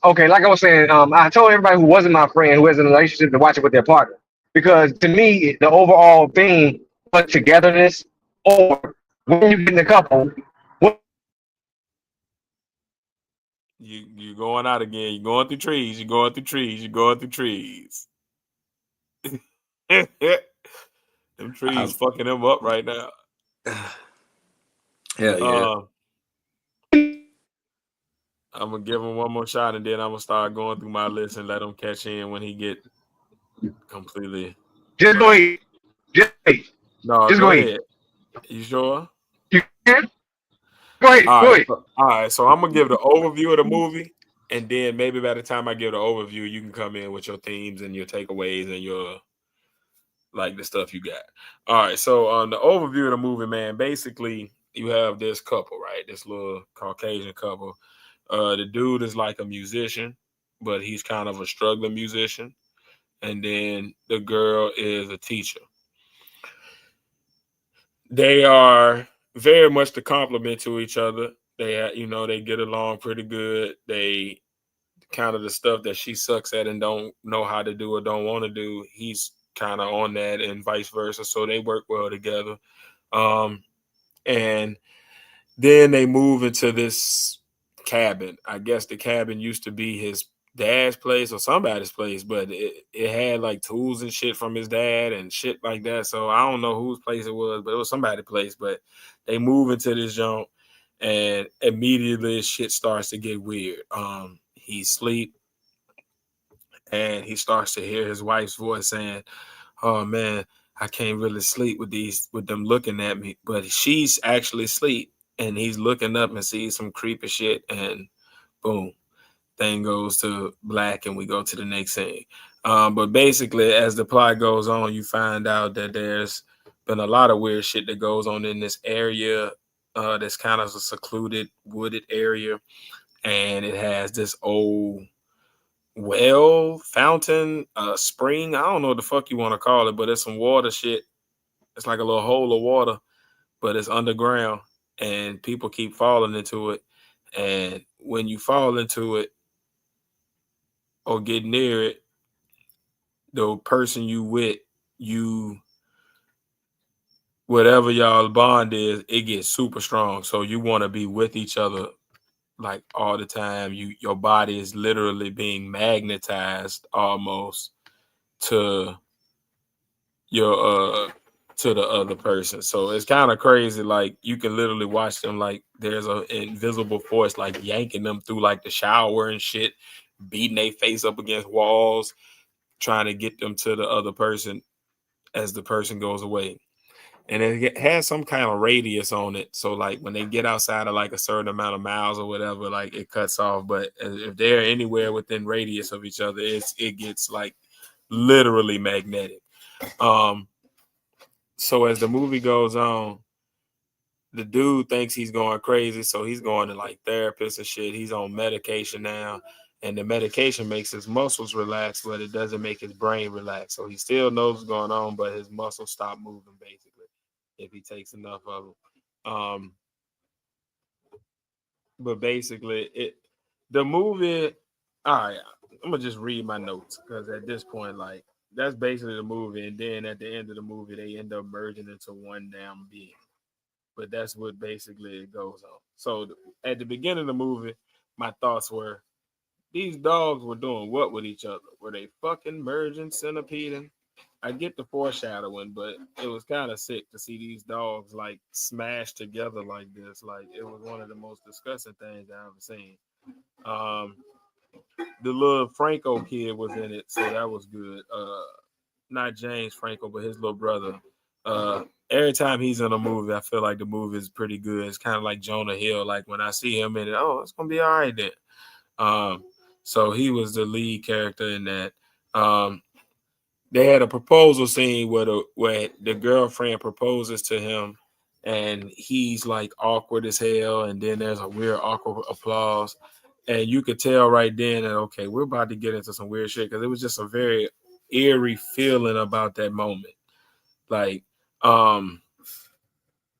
Okay, like I was saying, I told everybody who wasn't my friend, who is in a relationship, to watch it with their partner. Because to me, the overall theme was togetherness, or when you get in a couple, what You going out again. You're going through trees. You're going through trees. You're going through trees. Them trees fucking them up right now. Hell yeah. I'm gonna give him one more shot, and then I'm gonna start going through my list and let him catch in when he get completely. just go ahead. No, Just go go ahead. ahead. You sure? You can? Go ahead. Go ahead. All right. So I'm gonna give the overview of the movie, and then maybe by the time I give the overview, you can come in with your themes and your takeaways and your like the stuff you got. All right. So on the overview of the movie, man, basically you have this couple, right? This little Caucasian couple. The dude is like a musician, but he's kind of a struggling musician. And then the girl is a teacher. They are very much the complement to each other. They get along pretty good. They kind of the stuff that she sucks at and don't know how to do or don't want to do. He's kind of on that and vice versa. So they work well together. And then they move into this cabin. I guess the cabin used to be his dad's place or somebody's place, but it had like tools and shit from his dad and shit like that. So I don't know whose place it was, but it was somebody's place. But they move into this joint and immediately shit starts to get weird. He sleep and he starts to hear his wife's voice saying, "Oh man, I can't really sleep with them looking at me." But she's actually asleep and he's looking up and sees some creepy shit and boom, thing goes to black and we go to the next scene. But basically, as the plot goes on, you find out that there's been a lot of weird shit that goes on in this area. That's kind of a secluded, wooded area, and it has this old fountain, spring. I don't know what the fuck you want to call it, but it's some water shit. It's like a little hole of water, but it's underground, and people keep falling into it. And when you fall into it or get near it, the person you with, you whatever y'all bond is, it gets super strong. So you want to be with each other like all the time. Your body is literally being magnetized almost to your to the other person. So it's kind of crazy. Like you can literally watch them like there's an invisible force like yanking them through like the shower and shit, beating their face up against walls, trying to get them to the other person as the person goes away. And it has some kind of radius on it. So like when they get outside of like a certain amount of miles or whatever, like it cuts off. But if they're anywhere within radius of each other, it gets like literally magnetic. So as the movie goes on, the dude thinks he's going crazy, so he's going to like therapists and shit. He's on medication now, and the medication makes his muscles relax, but it doesn't make his brain relax. So he still knows what's going on, but his muscles stop moving basically if he takes enough of them. But basically, the movie. All right, I'm gonna just read my notes because at this point, like that's basically the movie, and then at the end of the movie, they end up merging into one damn being. But that's what basically it goes on. So at the beginning of the movie, my thoughts were these dogs were doing what with each other? Were they fucking merging, centipeding? I get the foreshadowing, but it was kind of sick to see these dogs like smashed together like this. Like it was one of the most disgusting things I've ever seen. The little Franco kid was in it, so that was good. Not James Franco, but his little brother. Every time he's in a movie, I feel like the movie is pretty good. It's kind of like Jonah Hill. Like when I see him in it, oh, it's gonna be all right then. So he was the lead character in that. Um, they had a proposal scene where the girlfriend proposes to him, and he's like awkward as hell, and then there's a weird awkward applause, and you could tell right then that okay, we're about to get into some weird shit because it was just a very eerie feeling about that moment, like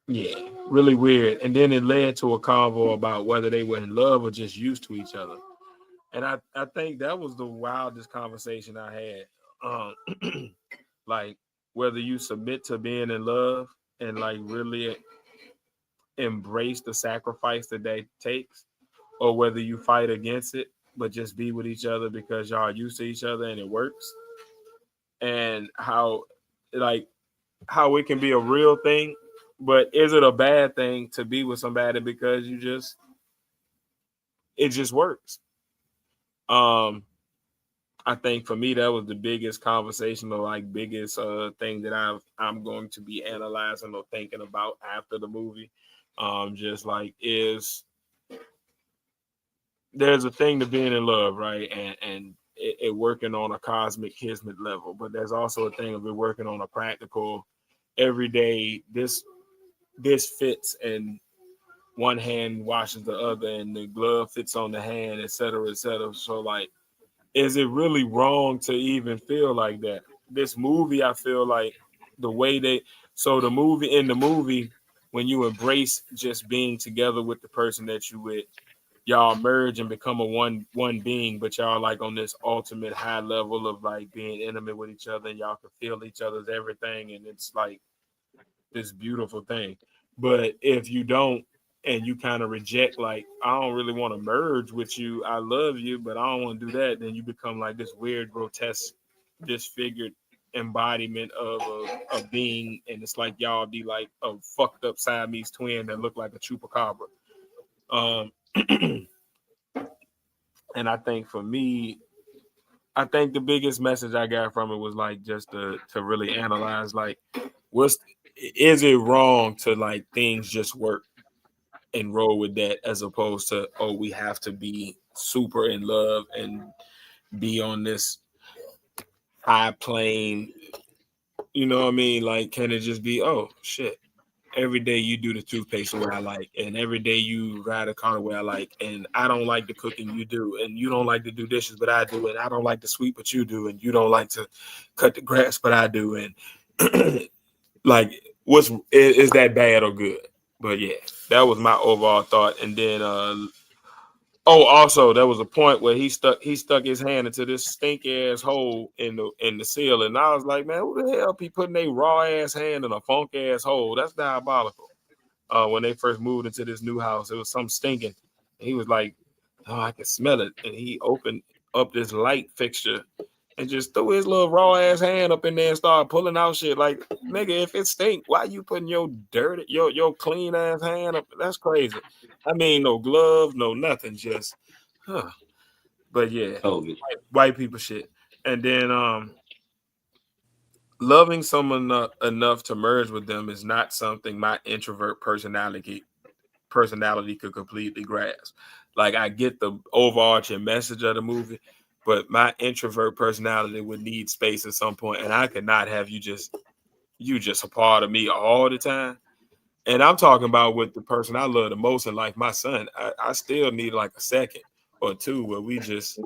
yeah, really weird. And then it led to a convo about whether they were in love or just used to each other. And I think that was the wildest conversation I had. Like whether you submit to being in love and like really embrace the sacrifice that that takes, or whether you fight against it but just be with each other because y'all are used to each other and it works. And how like how it can be a real thing, but is it a bad thing to be with somebody because it just works? Um, I think for me that was the biggest conversation or like biggest thing that I'm going to be analyzing or thinking about after the movie. Just like is there's a thing to being in love, right? And it working on a cosmic kismet level, but there's also a thing of it working on a practical everyday this fits and one hand washes the other and the glove fits on the hand, et cetera, et cetera. So like, is it really wrong to even feel like that? This movie, I feel like the way they so the movie in the movie, when you embrace just being together with the person that you with, y'all merge and become a one being, but y'all like on this ultimate high level of like being intimate with each other and y'all can feel each other's everything and it's like this beautiful thing. But if you don't and you kind of reject, like, I don't really want to merge with you. I love you, but I don't want to do that. Then you become like this weird, grotesque, disfigured embodiment of a being. And it's like y'all be like a fucked up Siamese twin that look like a chupacabra. Um, and I think for me, I think the biggest message I got from it was like just to really analyze like what's is it wrong to like things just work and roll with that as opposed to oh we have to be super in love and be on this high plane, you know what I mean? Like can it just be oh shit, every day you do the toothpaste the way I like, and every day you ride a car the way I like, and I don't like the cooking you do, and you don't like to do dishes but I do, and I don't like to sweep but you do, and you don't like to cut the grass but I do, and like is that bad or good? But yeah, that was my overall thought. And then oh, also there was a point where he stuck his hand into this stink ass hole in the ceiling. And I was like, man, who the hell be putting a raw ass hand in a funk ass hole? That's diabolical. When they first moved into this new house, it was some stinking. And he was like, oh, I can smell it. And he opened up this light fixture and just threw his little raw ass hand up in there and started pulling out shit. Like, nigga, if it stink, why you putting your dirty, your clean ass hand up? That's crazy. I mean, no gloves, no nothing, just, huh. But yeah, COVID. white people shit. And then loving someone enough to merge with them is not something my introvert personality could completely grasp. Like I get the overarching message of the movie, but my introvert personality would need space at some point, and I could not have you just a part of me all the time. And I'm talking about with the person I love the most in life, my son. I still need like a second or two where we just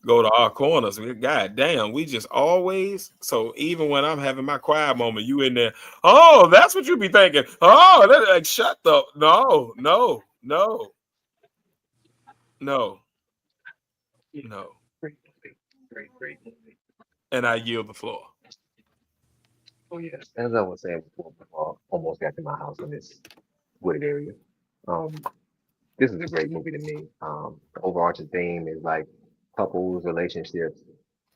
go to our corners. God damn, we just always. So even when I'm having my quiet moment, you in there. Oh, that's what you be thinking. Oh, that, like shut the no, no, no, no, no. Great movie. Great movie. And I yield the floor. Oh yes. As I was saying before, almost got to my house in this wooded area. Um, this is a great movie to me. The overarching theme is like couples, relationships,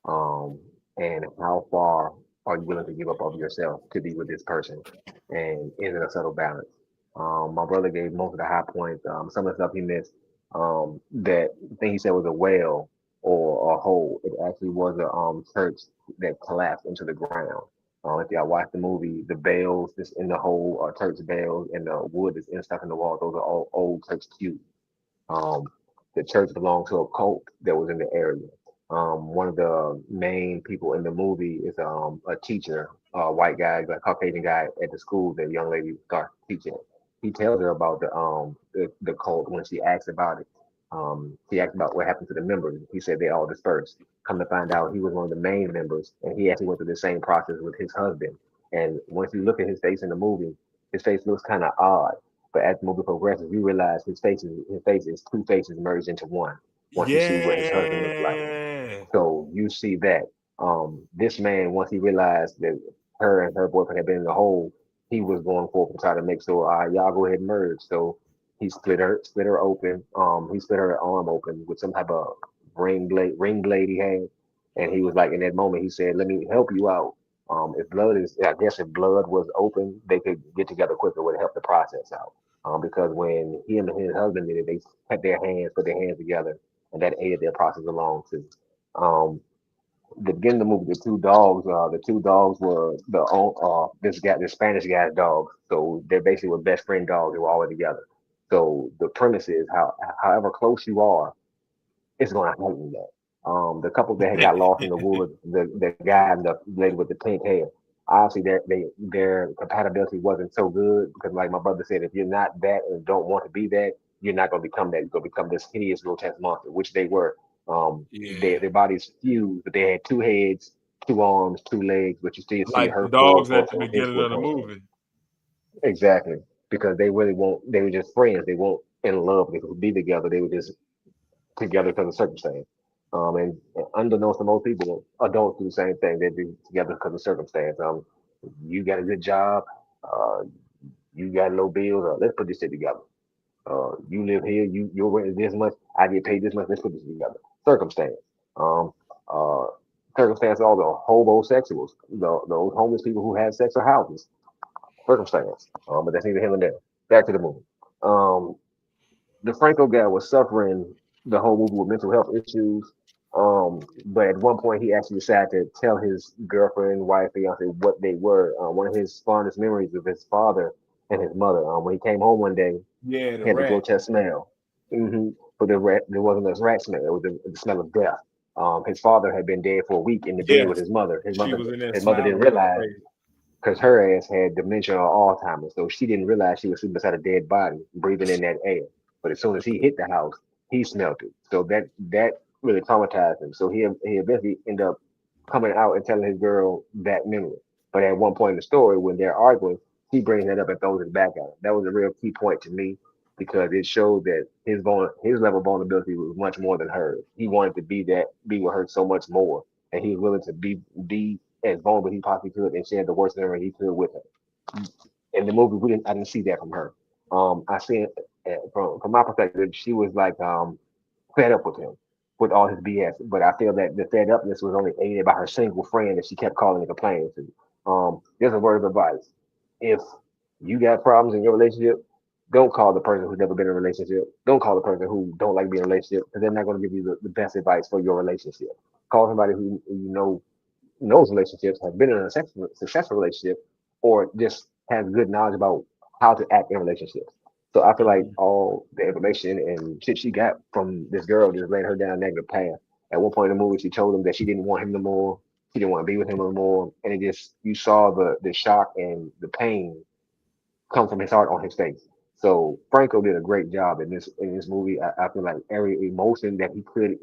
um, and how far are you willing to give up of yourself to be with this person, and is it a subtle balance? My brother gave most of the high points. Some of the stuff he missed. That thing he said was a whale or a hole. It actually was a church that collapsed into the ground. If y'all watch the movie, the bales that's in the hole are church bales, and the wood that's stuck in the wall. Those are all old church cubes. Um, The church belonged to a cult that was in the area. One of the main people in the movie is a teacher, a white guy, a Caucasian guy at the school that the young lady starts teaching. He tells her about the cult when she asks about it. She asked about what happened to the members. He said they all dispersed. Come to find out, he was one of the main members, and he actually went through the same process with his husband. And once you look at his face in the movie, his face looks kind of odd. But as the movie progresses, you realize his face is two faces merged into one. Once you see what his husband looks like, Yeah. so you see that this man, once he realized that her and her boyfriend had been in the hole, he was going forth to try to make sure y'all go ahead and merge. So he split her open. He split her arm open with some type of ring blade he had, and he was like, in that moment, he said, "Let me help you out. I guess if blood was open, they could get together quicker, would help the process out. Because when he and his husband did it, they put their hands together, and that aided their process along too. Um, the beginning of the movie, the two dogs were this Spanish guy's dogs. So they're basically were best friend dogs. They were always together. So the premise is however close you are, it's going to heighten that. The couple that had got lost in the woods, the guy and the lady with the pink hair, obviously their compatibility wasn't so good because, like my brother said, if you're not that and don't want to be that, you're not going to become that. You're going to become this hideous, grotesque monster, which they were. Yeah. Their bodies fused, but they had two heads, two arms, two legs, but you still see Like the her dogs at the or his beginning of the footprint. movie. Exactly, because they really won't. They were just friends. They weren't in love. They could be together. They were just together because of circumstance. And unbeknownst to most people, adults do the same thing. They be together because of circumstance. You got a good job, uh, you got low bills. Let's put this shit together. You live here, your rent is this much. I get paid this much. Let's put this together. Circumstance. Um, uh, Circumstance. All the homosexuals, those homeless people who have sex or houses. Circumstance. But that's neither here nor there. Back to the movie. Um, the Franco guy was suffering the whole movie with mental health issues. But at one point, he actually decided to tell his girlfriend, wife, fiance what they were. One of his fondest memories of his father and his mother. When he came home one day, Yeah, the he had the rat. grotesque smell. But there wasn't a rat smell. It was the smell of death. His father had been dead for a week in the bed with Yes. his mother. His She mother, was in there his mother didn't smiling in her realize face. because her ass had dementia or Alzheimer's, so she didn't realize she was sleeping beside a dead body, breathing in that air. But as soon as he hit the house, he smelled it. So that really traumatized him. So he eventually ended up coming out and telling his girl that memory. But at one point in the story, when they're arguing, he brings that up and throws it back at him. That was a real key point to me because it showed that his level of vulnerability was much more than hers. He wanted to be with her so much more, and he was willing to be as vulnerable as he possibly could and share the worst memory he could with her. In the movie, I didn't see that from her. I seen from my perspective, she was like fed up with him with all his BS. But I feel that the fed upness was only aided by her single friend that she kept calling and complaining to. There's a word of advice: if you got problems in your relationship, don't call the person who's never been in a relationship. Don't call the person who don't like being in a relationship because they're not going to give you the best advice for your relationship. Call somebody who you know knows relationships, has been in a successful relationship, or just has good knowledge about how to act in relationships. So I feel like Mhm. all the information and shit she got from this girl just led her down a negative path. At one point in the movie, she told him that she didn't want him no more. She didn't want to be with him no more. And it just, you saw the shock and the pain come from his heart on his face. So Franco did a great job in this movie. I feel like every emotion that he could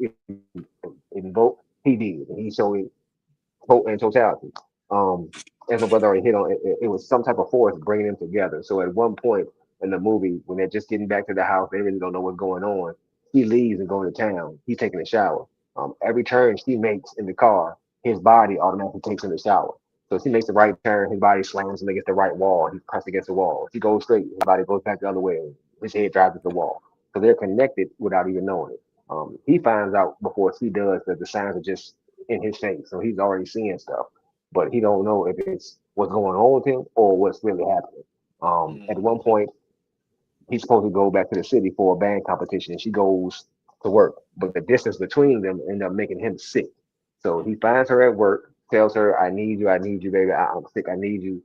invoke, he did. And he showed it in totality. Um, as my brother already hit on, it was some type of force bringing them together. So at one point in the movie, when they're just getting back to the house, they really don't know what's going on. He leaves and going to town. He's taking a shower. Every turn she makes in the car, his body automatically takes in the shower. So if he makes the right turn, his body slams against the right wall. He pressed against the wall. If he goes straight, his body goes back the other way. His head drives at the wall. So they're connected without even knowing it. He finds out before she does that the signs are just in his face, so he's already seeing stuff, but he don't know if it's what's going on with him or what's really happening. At one Mhm. point, he's supposed to go back to the city for a band competition, and she goes to work, but the distance between them end up making him sick. So he finds her at work, tells her, I need you, baby. I'm sick, I need you."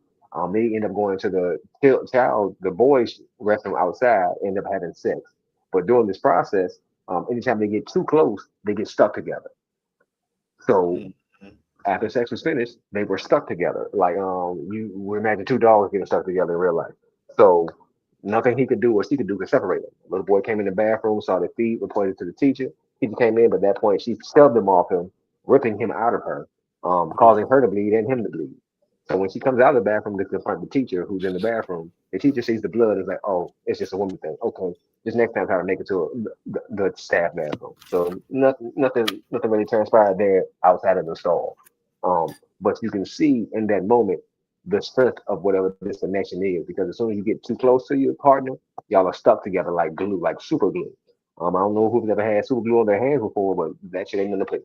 They end up going to the boys' restroom outside, end up having sex. But during this process, Anytime they get too close, they get stuck together. So Mhm. after sex was finished, they were stuck together. Like you would imagine two dogs getting stuck together in real life. So nothing he could do or she could do could separate them. Little boy came in the bathroom, saw their feet, reported to the teacher. Teacher came in, but at that point she shoved him off him, ripping him out of her, causing her to bleed and him to bleed. So when she comes out of the bathroom to confront the teacher who's in the bathroom, the teacher sees the blood and is like, "Oh, it's just a woman thing. Okay, just next time try to make it to the staff bathroom." So nothing really transpired there outside of the stall. But you can see in that moment the strength of whatever this connection is, because as soon as you get too close to your partner, y'all are stuck together like glue, like super glue. I don't know who's ever had super glue on their hands before, but that shit ain't gonna play.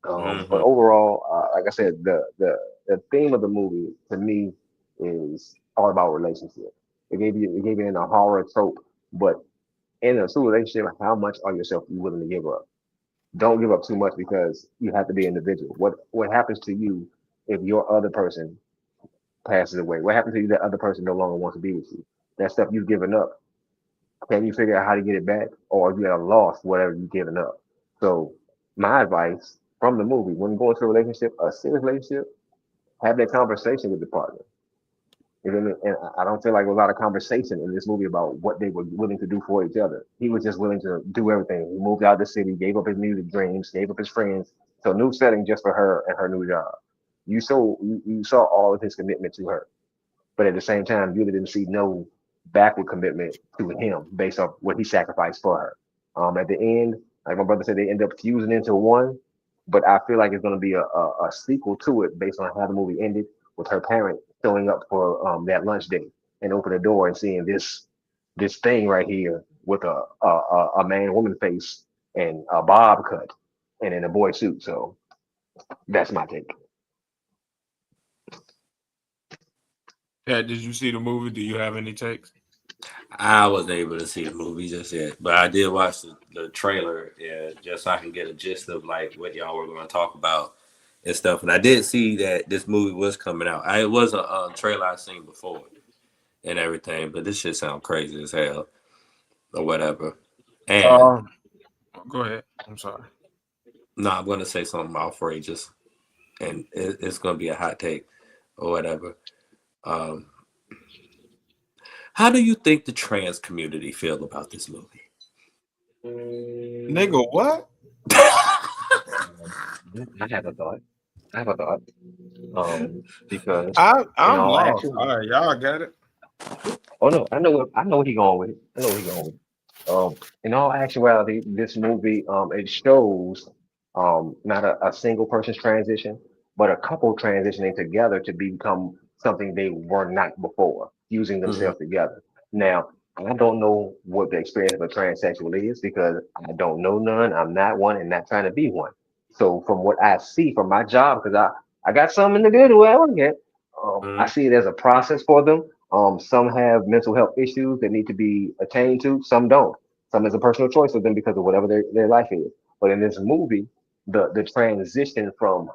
But Mm-hmm. overall, like I said, the theme of the movie to me is all about relationship. It gave you in a horror trope, but in a true relationship, how much are yourself you willing to give up? Don't give up too much because you have to be individual. What happens to you if your other person passes away? What happens to you that other person no longer wants to be with you? That stuff you've given up. Can you figure out how to get it back, or are you at a loss for whatever you've given up? So my advice from the movie: when you go into a relationship, a serious relationship, have that conversation with the partner. You know what I mean? And I don't feel like there was a lot of conversation in this movie about what they were willing to do for each other. He was just willing to do everything. He moved out of the city, gave up his music dreams, gave up his friends. So new setting just for her and her new job. You saw all of his commitment to her, but at the same time, you really didn't see no backward commitment to him based off what he sacrificed for her. At the end, like my brother said, they end up fusing into one, but I feel like it's going to be a sequel to it based on how the movie ended with her parent showing up for that lunch date and open the door and seeing this thing right here with a man woman face and a bob cut and in a boy suit. So that's my take. Pat, did you see the movie? Do you have any takes? I wasn't able to see the movie just yet, but I did watch the trailer, just so I can get a gist of like what y'all were going to talk about and stuff. And I did see that this movie was coming out. It was a trailer I seen before and everything, but this shit sound crazy as hell or whatever. And Um, Go ahead. I'm sorry. no, I'm going to say something outrageous, and it's going to be a hot take or whatever. Um, how do you think the trans community feel about this movie? Nigga, what? I have a thought. I have a thought. Because in I'm all lost. actual, All right, y'all got it. oh no, I know what he going with. I know what he going with. In all actuality, this movie it shows not a single person's transition, but a couple transitioning together to become something they were not before, fusing Mm-hmm. themselves together. Now, I don't know what the experience of a transsexual is because I don't know none. I'm not one and not trying to be one. So from what I see from my job, because I got some in the good where I work at, I see it as a process for them. Some have mental health issues that need to be attained to. Some don't. Some is a personal choice of them because of whatever their life is. But in this movie, the transition from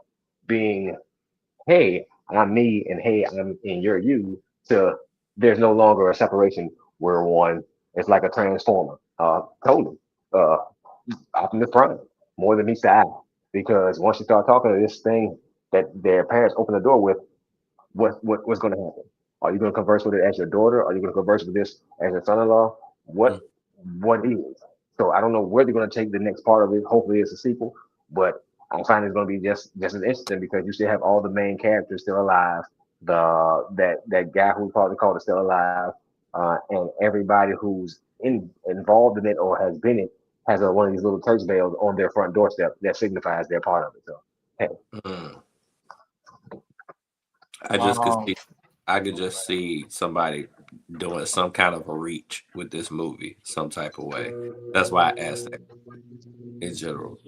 being, hey, I'm me and hey, I'm and you're you, to there's no longer a separation where one is like a transformer. Totally. Uh, Optimus Prime, more than meets the eye. Because once you start talking to this thing that their parents open the door with, what's going to happen? Are you going to converse with it as your daughter? Are you going to converse with this as your son-in-law? What is? So I don't know where they're going to take the next part of it. Hopefully, it's a sequel, but I find it's going to be just as interesting because you still have all the main characters still alive. That guy who probably called is still alive, and everybody who's involved in it or has been it has one of these little church bells on their front doorstep that signifies they're part of it. So hey, Mm-hmm. I just could Um, see, I could just see somebody doing some kind of a reach with this movie, some type of way. That's why I asked that in general.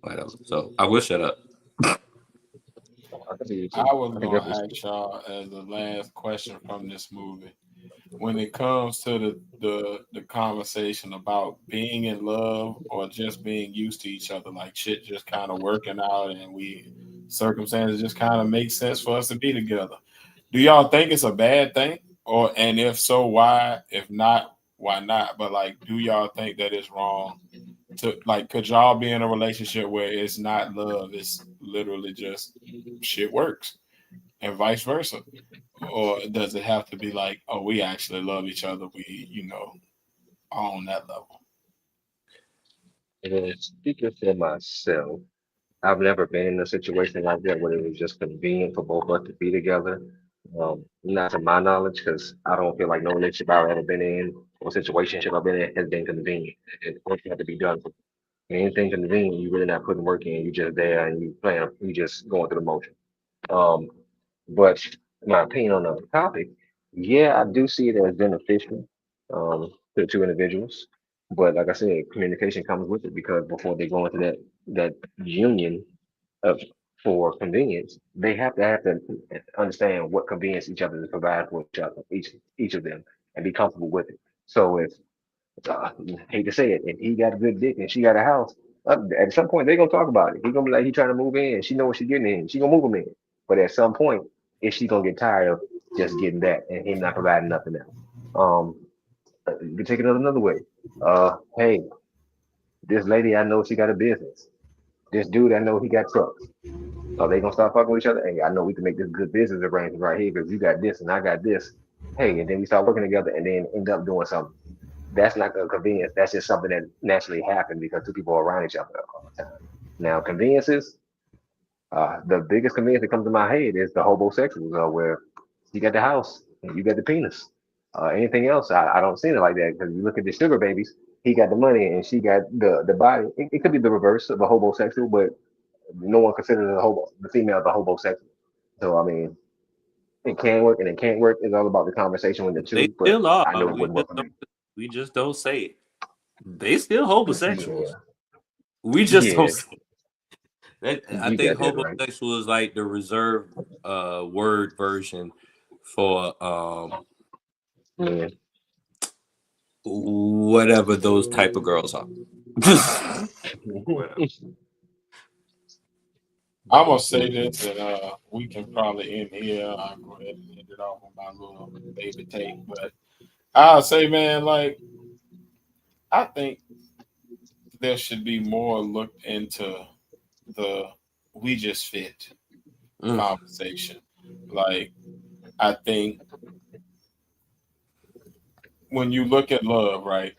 Whatever. So I will shut up. I can see you I too. was I can gonna definitely see. ask y'all as the last question from this movie. When it comes to the conversation about being in love or just being used to each other, like shit just kind of working out and we circumstances just kind of make sense for us to be together. Do y'all think it's a bad thing? Or and if so, why? If not, why not? But like, do y'all think that it's wrong to like? Could y'all be in a relationship where it's not love? It's literally just shit works, and vice versa, or does it have to be like, oh, we actually love each other? We, are on that level. And speaking for myself, I've never been in a situation like that where it was just convenient for both of us to be together. Not to my knowledge, because I don't feel like no relationship I've ever been in or situationship I've been in has been convenient. Work had to be done. For anything convenient, you really not putting work in. You just there and you just going through the motion. Um, but my opinion on the topic, yeah, I do see it as beneficial to the two individuals. But like I said, communication comes with it because before they go into that union of for convenience, they have to understand what convenience each other is provide for each other, each of them, and be comfortable with it. So if uh, hate to say it, if he got a good dick and she got a house, at some point they gonna talk about it. He gonna be like he trying to move in. She know what she getting in. She gonna move him in. But at some point, is she gonna get tired of just getting that and him not providing nothing else? You can take it another way. Hey, this lady I know she got a business. This dude I know he got trucks. So they gonna start fucking with each other. Hey, I know we can make this good business arrangement right here because you got this and I got this. Hey, and then we start working together and then end up doing something. That's not a convenience. That's just something that naturally happened because two people are around each other all the time. Now, conveniences, the biggest convenience that comes to my head is the homosexuals, where you got the house and you got the penis. Anything else, I don't see it like that because you look at the sugar babies, he got the money and she got the body. It could be the reverse of a homosexual, but no one considers the female the homosexual. So I mean, it can work and it can't work. It's all about the conversation with the They two. But still are. I know it wouldn't work for me. We just don't say it. They still homosexuals. Yeah, We just don't yeah, say that. I you think got that right. homosexual is like the reserved word version for Yeah. whatever those type of girls are. Whatever. I'm gonna say this, and we can probably end here. I'll go ahead and end it off with my little baby take. But I'll say, man, like I think there should be more looked into the "we just fit" Mm. conversation. Like I think when you look at love, right,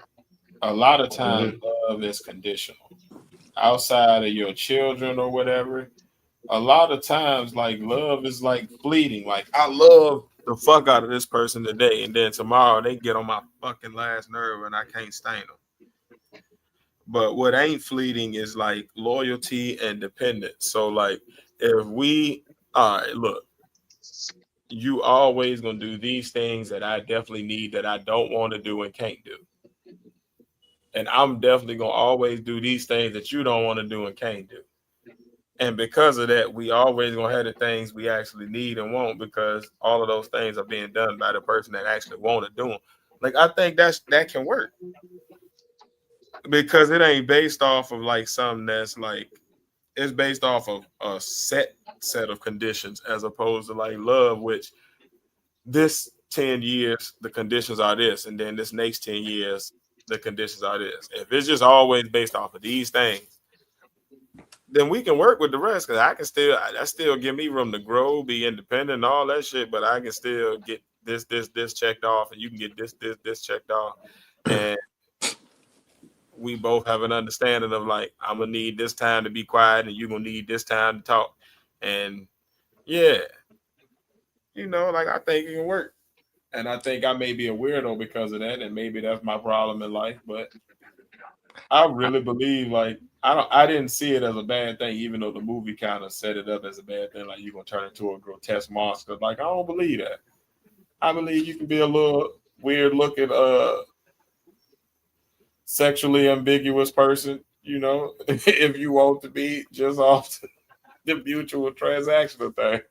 a lot of times Mhm. love is conditional. Outside of your children or whatever, a lot of times like love is like fleeting. Like I love the fuck out of this person today, and then tomorrow they get on my fucking last nerve and I can't stand them. But what ain't fleeting is like loyalty and dependence. So like if we all right, look, you always gonna do these things that I definitely need that I don't want to do and can't do. And I'm definitely gonna always do these things that you don't want to do and can't do. And because of that, we always gonna have the things we actually need and want because all of those things are being done by the person that actually want to do them. Like I think that can work because it ain't based off of like something that's like it's based off of a set of conditions as opposed to like love, which this 10 years the conditions are this, and then this next 10 years the conditions are this. If it's just always based off of these things, then we can work with the rest because I can still that still give me room to grow, be independent, and all that shit. But I can still get this checked off, and you can get this checked off, and we both have an understanding of like I'm gonna need this time to be quiet, and you're gonna need this time to talk, and yeah, like I think it can work, and I think I may be a weirdo because of that, and maybe that's my problem in life, but I really believe like I didn't see it as a bad thing, even though the movie kind of set it up as a bad thing, like you're gonna turn into a grotesque monster. Like I don't believe that. I believe you can be a little weird looking, sexually ambiguous person, if you want to be just off the mutual transactional thing.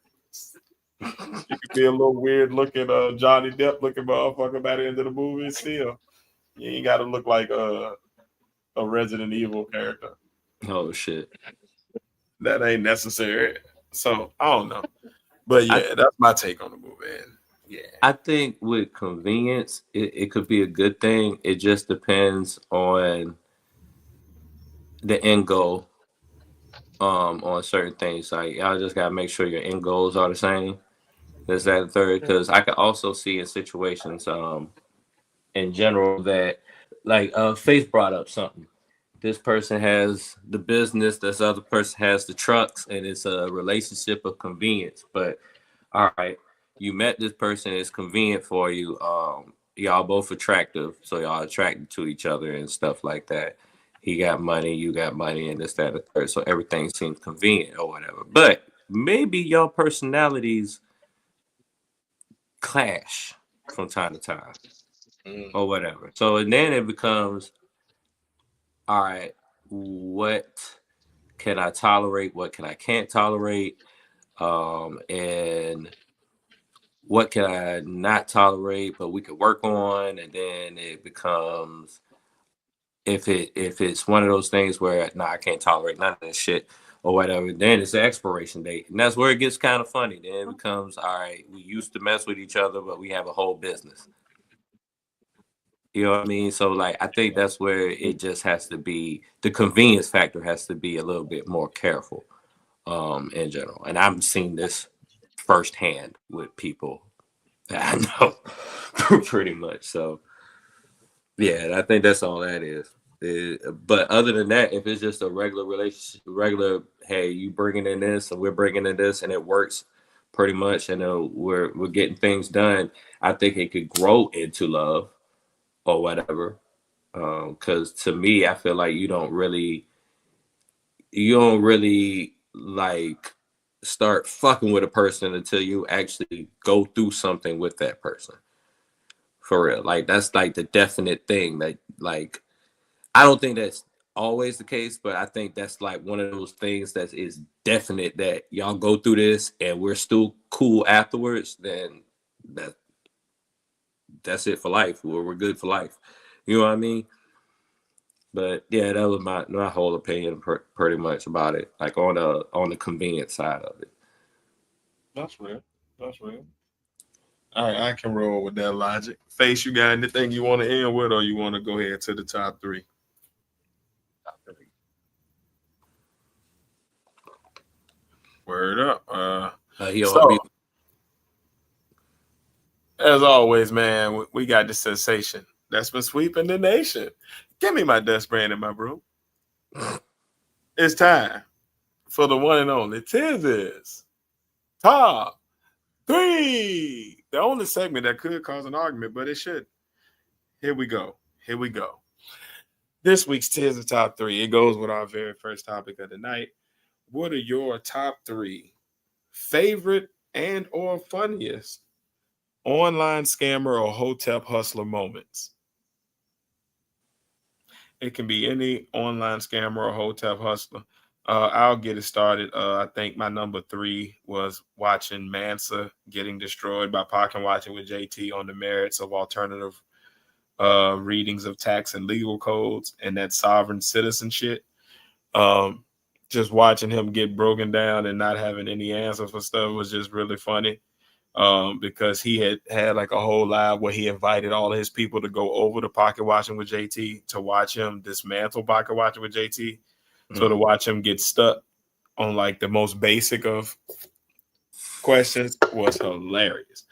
You could be a little weird looking, Johnny Depp looking motherfucker by the end of the movie. Still, you ain't got to look like a Resident Evil character. Oh shit. That ain't necessary. So I don't know. But yeah, that's my take on the movie. I think with convenience, it could be a good thing. It just depends on the end goal. On certain things, like y'all just gotta make sure your end goals are the same. Is that the third? Because I could also see in situations, in general that, like, Faith brought up something. This person has the business, this other person has the trucks, and it's a relationship of convenience. But all right, you met this person, it's convenient for you. Y'all both attractive, so y'all attracted to each other and stuff like that. He got money, you got money, and this, that, and the third. So everything seems convenient or whatever. But maybe your personalities clash from time to time or whatever. So and then it becomes, all right, what can I tolerate? What can I can't tolerate? And what can I not tolerate, but we could work on. And then it becomes, if it's one of those things where I can't tolerate none of this shit or whatever, then it's the expiration date. And that's where it gets kind of funny. Then it becomes, all right, we used to mess with each other, but we have a whole business. You know what I mean? So like I think that's where it just has to be, the convenience factor has to be a little bit more careful in general. And I'm seeing this firsthand with people that I know pretty much. So yeah, I think that's all that is. But other than that, if it's just a regular relationship, hey, you bringing in this and we're bringing in this, and it works pretty much, and we're getting things done, I think it could grow into love or whatever. Because to me, I feel like you don't really like start fucking with a person until you actually go through something with that person. For real. Like that's like the definite thing that, like, I don't think that's always the case, but I think that's like one of those things that is definite, that y'all go through this and we're still cool afterwards, then that's it for life. We're good for life. You know what I mean? But yeah, that was my whole opinion pretty much about it. Like on the convenience side of it. That's real. That's real. All right, I can roll with that logic. Face, you got anything you want to end with, or you want to go ahead to the top three? Word up. So, as always, man, we got the sensation that's been sweeping the nation. Give me my dust brand in my brew. It's time for the one and only Tiz's Top 3. The only segment that could cause an argument, but it should. Here we go. This week's Tiz's Top 3. It goes with our very first topic of the night. What are your top 3 favorite and or funniest online scammer or hotep hustler moments? It can be any online scammer or hotep hustler. I'll get it started. I think my number 3 was watching Mansa getting destroyed by Pocket Watching with JT on the merits of alternative readings of tax and legal codes and that sovereign citizen shit. Just watching him get broken down and not having any answers for stuff was just really funny. Because he had like a whole live where he invited all of his people to go over to Pocket Watching with JT to watch him dismantle Pocket Watching with JT. So to watch him get stuck on like the most basic of questions was hilarious.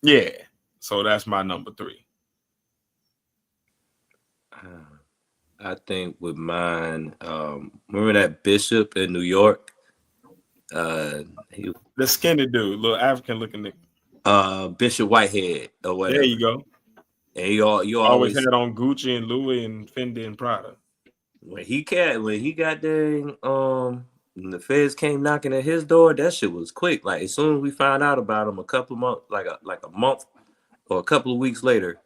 Yeah. So that's my number 3. I think with mine, remember that bishop in New York? The skinny dude, little African looking nigga. Bishop Whitehead or whatever. There you go. And you always had on Gucci and Louis and Fendi and Prada. When he got there, and the feds came knocking at his door, that shit was quick. Like as soon as we found out about him, a couple months, like a month or a couple of weeks later,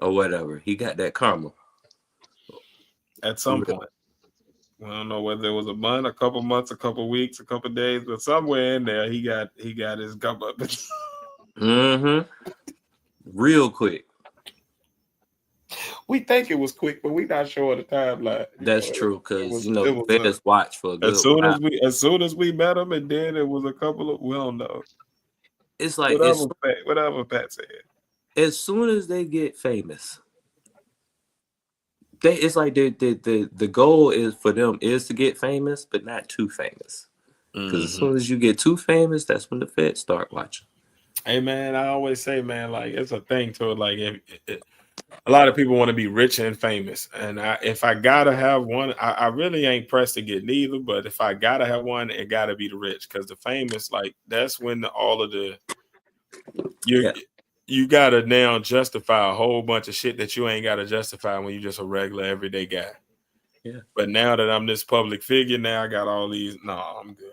or whatever, he got that karma. At some point, I don't know whether it was a month, a couple months, a couple weeks, a couple days, but somewhere in there, he got his gum up. Real quick. we think it was quick, but we not sure of the timeline. That's true, because It was Feds watch for a good as soon while. as soon as we met him, and then it was a couple of we don't know. It's like Whatever Pat said. as soon as they get famous, it's like the goal is for them is to get famous, but not too famous. Because as soon as you get too famous, that's when the Feds start watching. Hey man, I always say, man, like it's a thing to it. Like a lot of people want to be rich and famous, and if I gotta have one, I really ain't pressed to get neither. But if I gotta have one, it gotta be the rich, because the famous, like that's when all of the you gotta now justify a whole bunch of shit that you ain't gotta justify when you just a regular everyday guy. Yeah. But now that I'm this public figure, now I got all these. No, I'm good.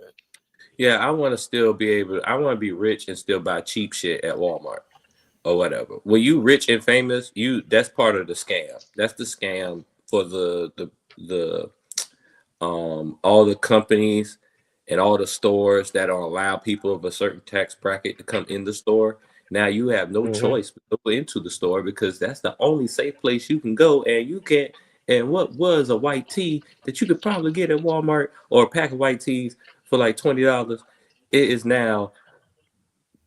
Yeah, I want to still be able. I want to be rich and still buy cheap shit at Walmart or whatever. When you rich and famous, that's part of the scam. That's the scam for the all the companies and all the stores that don't allow people of a certain tax bracket to come in the store. Now you have no choice but to go into the store, because that's the only safe place you can go, and you can't. And what was a white tee that you could probably get at Walmart, or a pack of white tees for like $20, it is now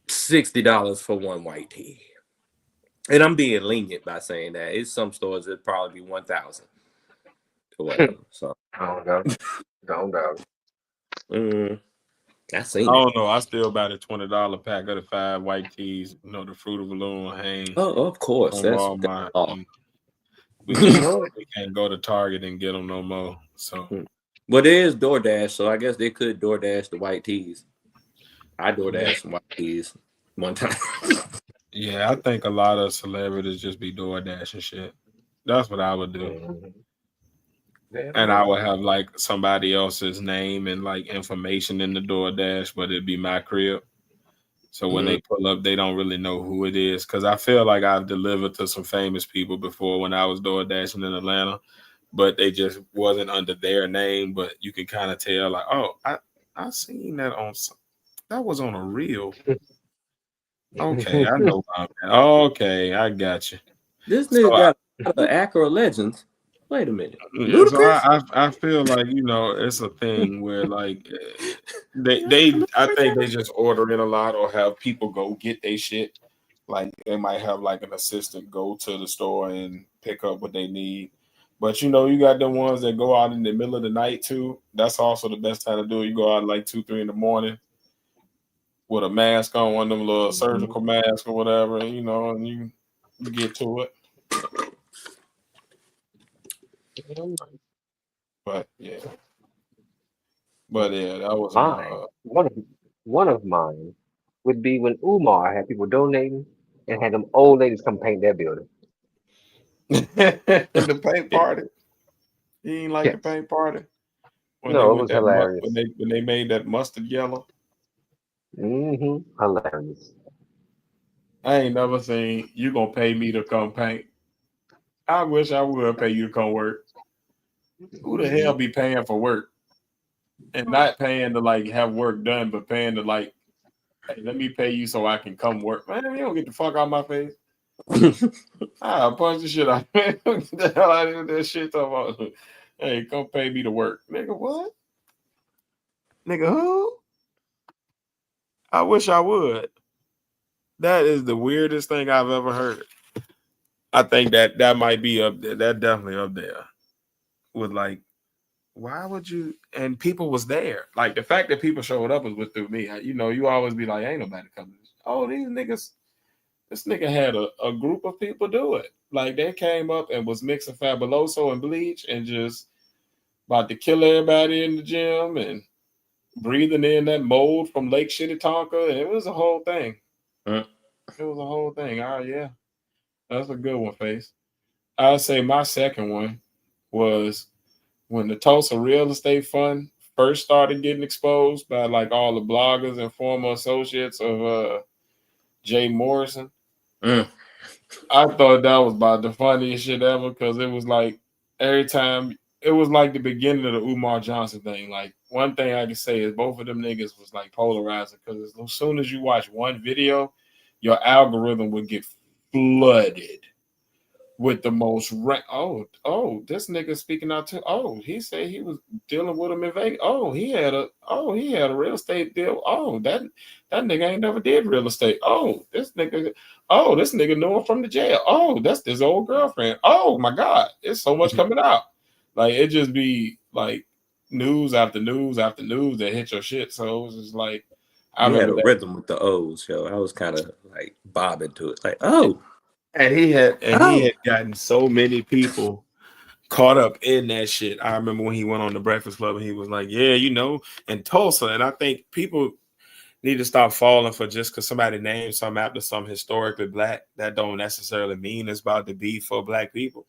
$60 for one white tee. And I'm being lenient by saying that. It's some stores that probably be 1,000 or whatever. So Don't go. I seen I it. don't know. I still buy the $20 pack of the 5 white tees. The Fruit of the Loom hang. Oh, of course. On Walmart. We can't go to Target and get them no more. So, but there is DoorDash, so I guess they could DoorDash the white tees. I DoorDash some white tees one time. Yeah, I think a lot of celebrities just be DoorDash and shit. That's what I would do. And I would have like somebody else's name and like information in the DoorDash, but it'd be my crib. So when they pull up, they don't really know who it is. Because I feel like I've delivered to some famous people before when I was door dashing in Atlanta, but they just wasn't under their name. But you can kind of tell, like, oh, I seen that that was on a reel. Okay, I know about that. Okay, I got you. This nigga got an Acura Legends. Wait a minute. Yeah, so I feel like it's a thing where like I think they just order in a lot or have people go get their shit. Like they might have like an assistant go to the store and pick up what they need. But you got the ones that go out in the middle of the night too. That's also the best time to do it. You go out like 2-3 in the morning with a mask on, one of them little surgical masks or whatever, and you get to it. But yeah, that was one of mine would be when Umar had people donating and had them old ladies come paint their building. The paint party. You ain't like the paint party? No, it was hilarious. When they made that mustard yellow. Hilarious. I ain't never seen you gonna pay me to come paint. I wish I would pay you to come work. Who the hell be paying for work and not paying to like have work done, but paying to like, hey, let me pay you so I can come work? Man, you don't get the fuck out of my face. I'll punch the shit out. Get the hell out of that shit. Talking about, hey, come pay me to work. Nigga, what? Nigga, who? I wish I would. That is the weirdest thing I've ever heard. I think that might be up there. That definitely up there. With like, why would you? And people was there. Like the fact that people showed up was what threw me. You always be like, ain't nobody coming. Oh, these niggas. This nigga had a group of people do it. Like they came up and was mixing Fabuloso and bleach and just about to kill everybody in the gym and breathing in that mold from Lake Shittitonka. It was a whole thing. It was a whole thing. Oh yeah, that's a good one, Face. I'd say my second one was when the Tulsa Real Estate Fund first started getting exposed by like all the bloggers and former associates of Jay Morrison. I thought that was about the funniest shit ever because it was like every time it was like the beginning of the Umar Johnson thing. Like one thing I can say is both of them niggas was like polarizing because as soon as you watch one video, your algorithm would get flooded with the most this nigga speaking out to he said he was dealing with him in Vegas. He had a real estate deal. That nigga ain't never did real estate. This nigga knew him from the jail. That's his old girlfriend. Oh my God, it's so much coming out. Like it just be like news after news after news that hit your shit. So it was just like I You had remember a that. rhythm with the O's, yo. I was kind of like bobbing to it, like, And he had gotten so many people caught up in that shit. I remember when he went on the Breakfast Club and he was like, yeah, in Tulsa. And I think people need to stop falling for just because somebody named something after some historically black, that don't necessarily mean it's about to be for black people.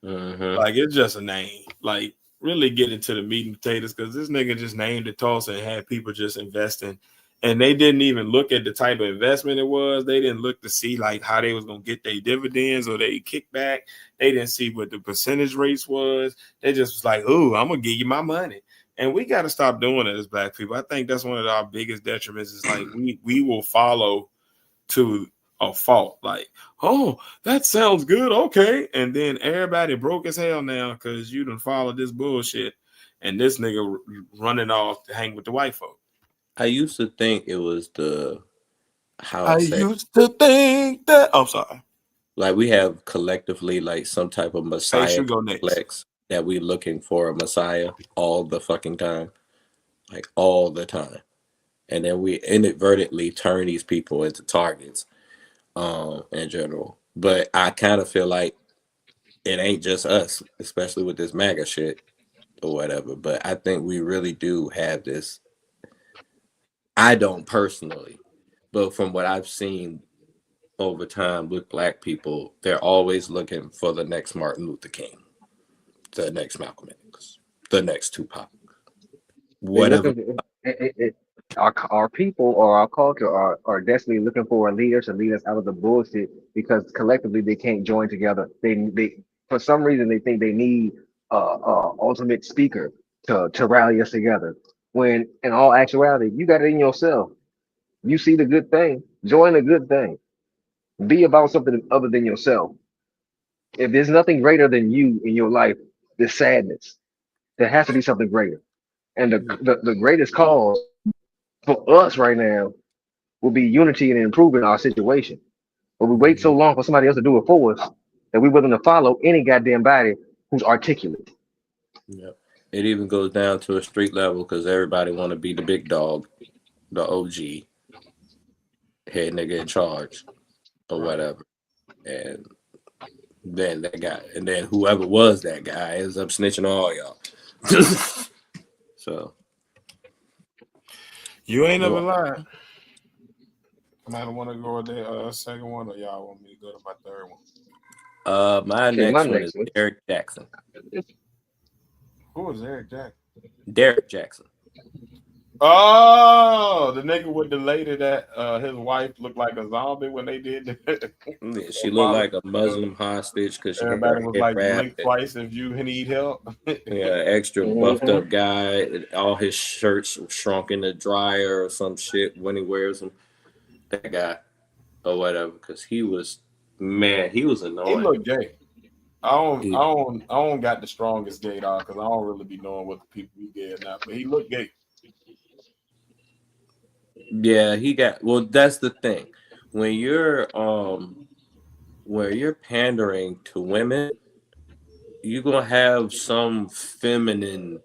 Mm-hmm. Like it's just a name. Like really get into the meat and potatoes because this nigga just named it Tulsa and had people just investing. And they didn't even look at the type of investment it was. They didn't look to see like how they was gonna get their dividends or their kickback. They didn't see what the percentage rates was. They just was like, "Ooh, I'm gonna give you my money." And we got to stop doing it as black people. I think that's one of our biggest detriments. Is like we will follow to a fault. Like, oh, that sounds good, okay. And then everybody broke as hell now because you done followed this bullshit, and this nigga running off to hang with the white folk. I used to think it was I used to think that. I'm sorry. like we have collectively like some type of Hey, messiah should go next. complex that we looking for a messiah all the fucking time, like all the time, and then we inadvertently turn these people into targets, in general. But I kind of feel like it ain't just us, especially with this MAGA shit or whatever. But I think we really do have this. I don't personally, but from what I've seen over time with black people, they're always looking for the next Martin Luther King, the next Malcolm X, the next Tupac, They whatever. looking our people or our culture are desperately looking for a leader to lead us out of the bullshit because collectively they can't join together. They for some reason they think they need a ultimate speaker to rally us together. When in all actuality, you got it in yourself. You see the good thing, join the good thing. Be about something other than yourself. If there's nothing greater than you in your life, there's sadness. There has to be something greater. And the greatest cause for us right now will be unity and improving our situation. But we wait so long for somebody else to do it for us that we're willing to follow any goddamn body who's articulate. Yeah. It even goes down to a street level because everybody want to be the big dog, the OG, head nigga in charge or whatever. And then that guy, and then whoever was that guy ends up snitching on all y'all. So You ain't never lied. I might want to go with the second one, or y'all want me to go to my third one? my Okay, my next one is next one. Derek Jackson. Who is Eric Jackson? Derek Jackson. Oh, the nigga with the lady that his wife looked like a zombie when they did that. Yeah, she looked like a Muslim hostage because she had her Everybody was head like, wrapped. blink twice if you need help. Yeah, extra buffed up guy. All his shirts shrunk in the dryer or some shit when he wears them. That guy or whatever, because he was annoying. He looked gay. I don't got the strongest gay dog because I don't really be knowing what the people be gay or not. But he looked gay. Yeah, he got. Well, that's the thing. When you're pandering to women, you're gonna have some feminine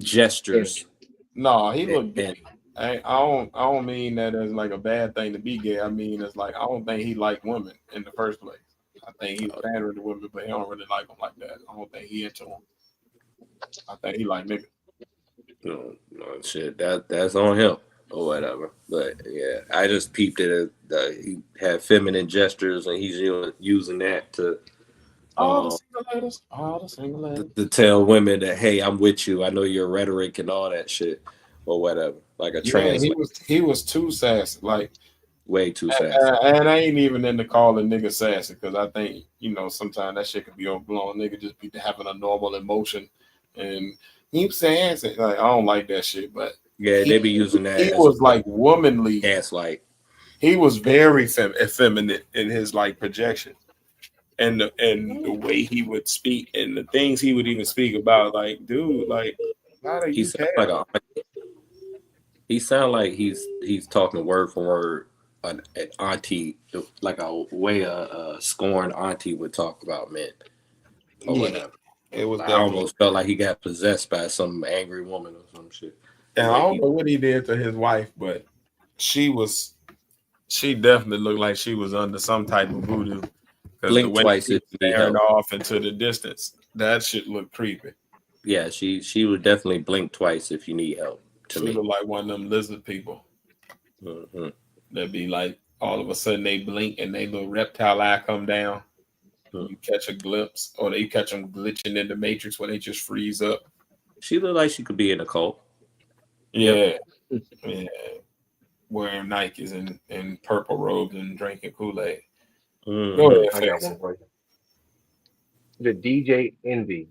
gestures. No, he looked gay. And I don't mean that as like a bad thing to be gay. I mean it's like I don't think he liked women in the first place. I think he's pandering to women, but he don't really like them like that. I don't think he into them. I think he like niggas. no, shit, that's on him or whatever. But yeah, I just peeped it. He had feminine gestures, and he's using that to All the single ladies. to tell women that, hey, I'm with you. I know your rhetoric and all that shit or whatever. Like a translator. He was too sassy, like Way too sassy. and I ain't even into calling nigga sassy because I think sometimes that shit could be overblown. Nigga just be having a normal emotion and you sassy. Like I don't like that shit, but yeah, they be using that. He was like womanly. Gaslight. He was very effeminate in his like projection, and the way he would speak and the things he would even speak about. Like, dude, like, how do He you sounds care? like a he sound like he's talking word for word an auntie, like a way a scorned auntie would talk about men or Yeah, whatever. it was Like, I definitely. almost felt like he got possessed by some angry woman or some shit. The And I way don't he know what he did to his wife, but she was she definitely looked like she was under some type of voodoo because the blinked way twice she if was you need staring help. off into the distance, that shit looked creepy. Yeah, she would definitely blink twice if you need help. To She me. looked like one of them lizard people Hmm. that be like all of a sudden they blink and they little reptile eye come down. You catch a glimpse, or they catch them glitching in the matrix where they just freeze up. She looked like she could be in a cult. Yep. Yeah, yeah. Wearing Nikes and purple robes and drinking Kool-Aid. Go Hmm. ahead, I got Face. one for you. The DJ Envy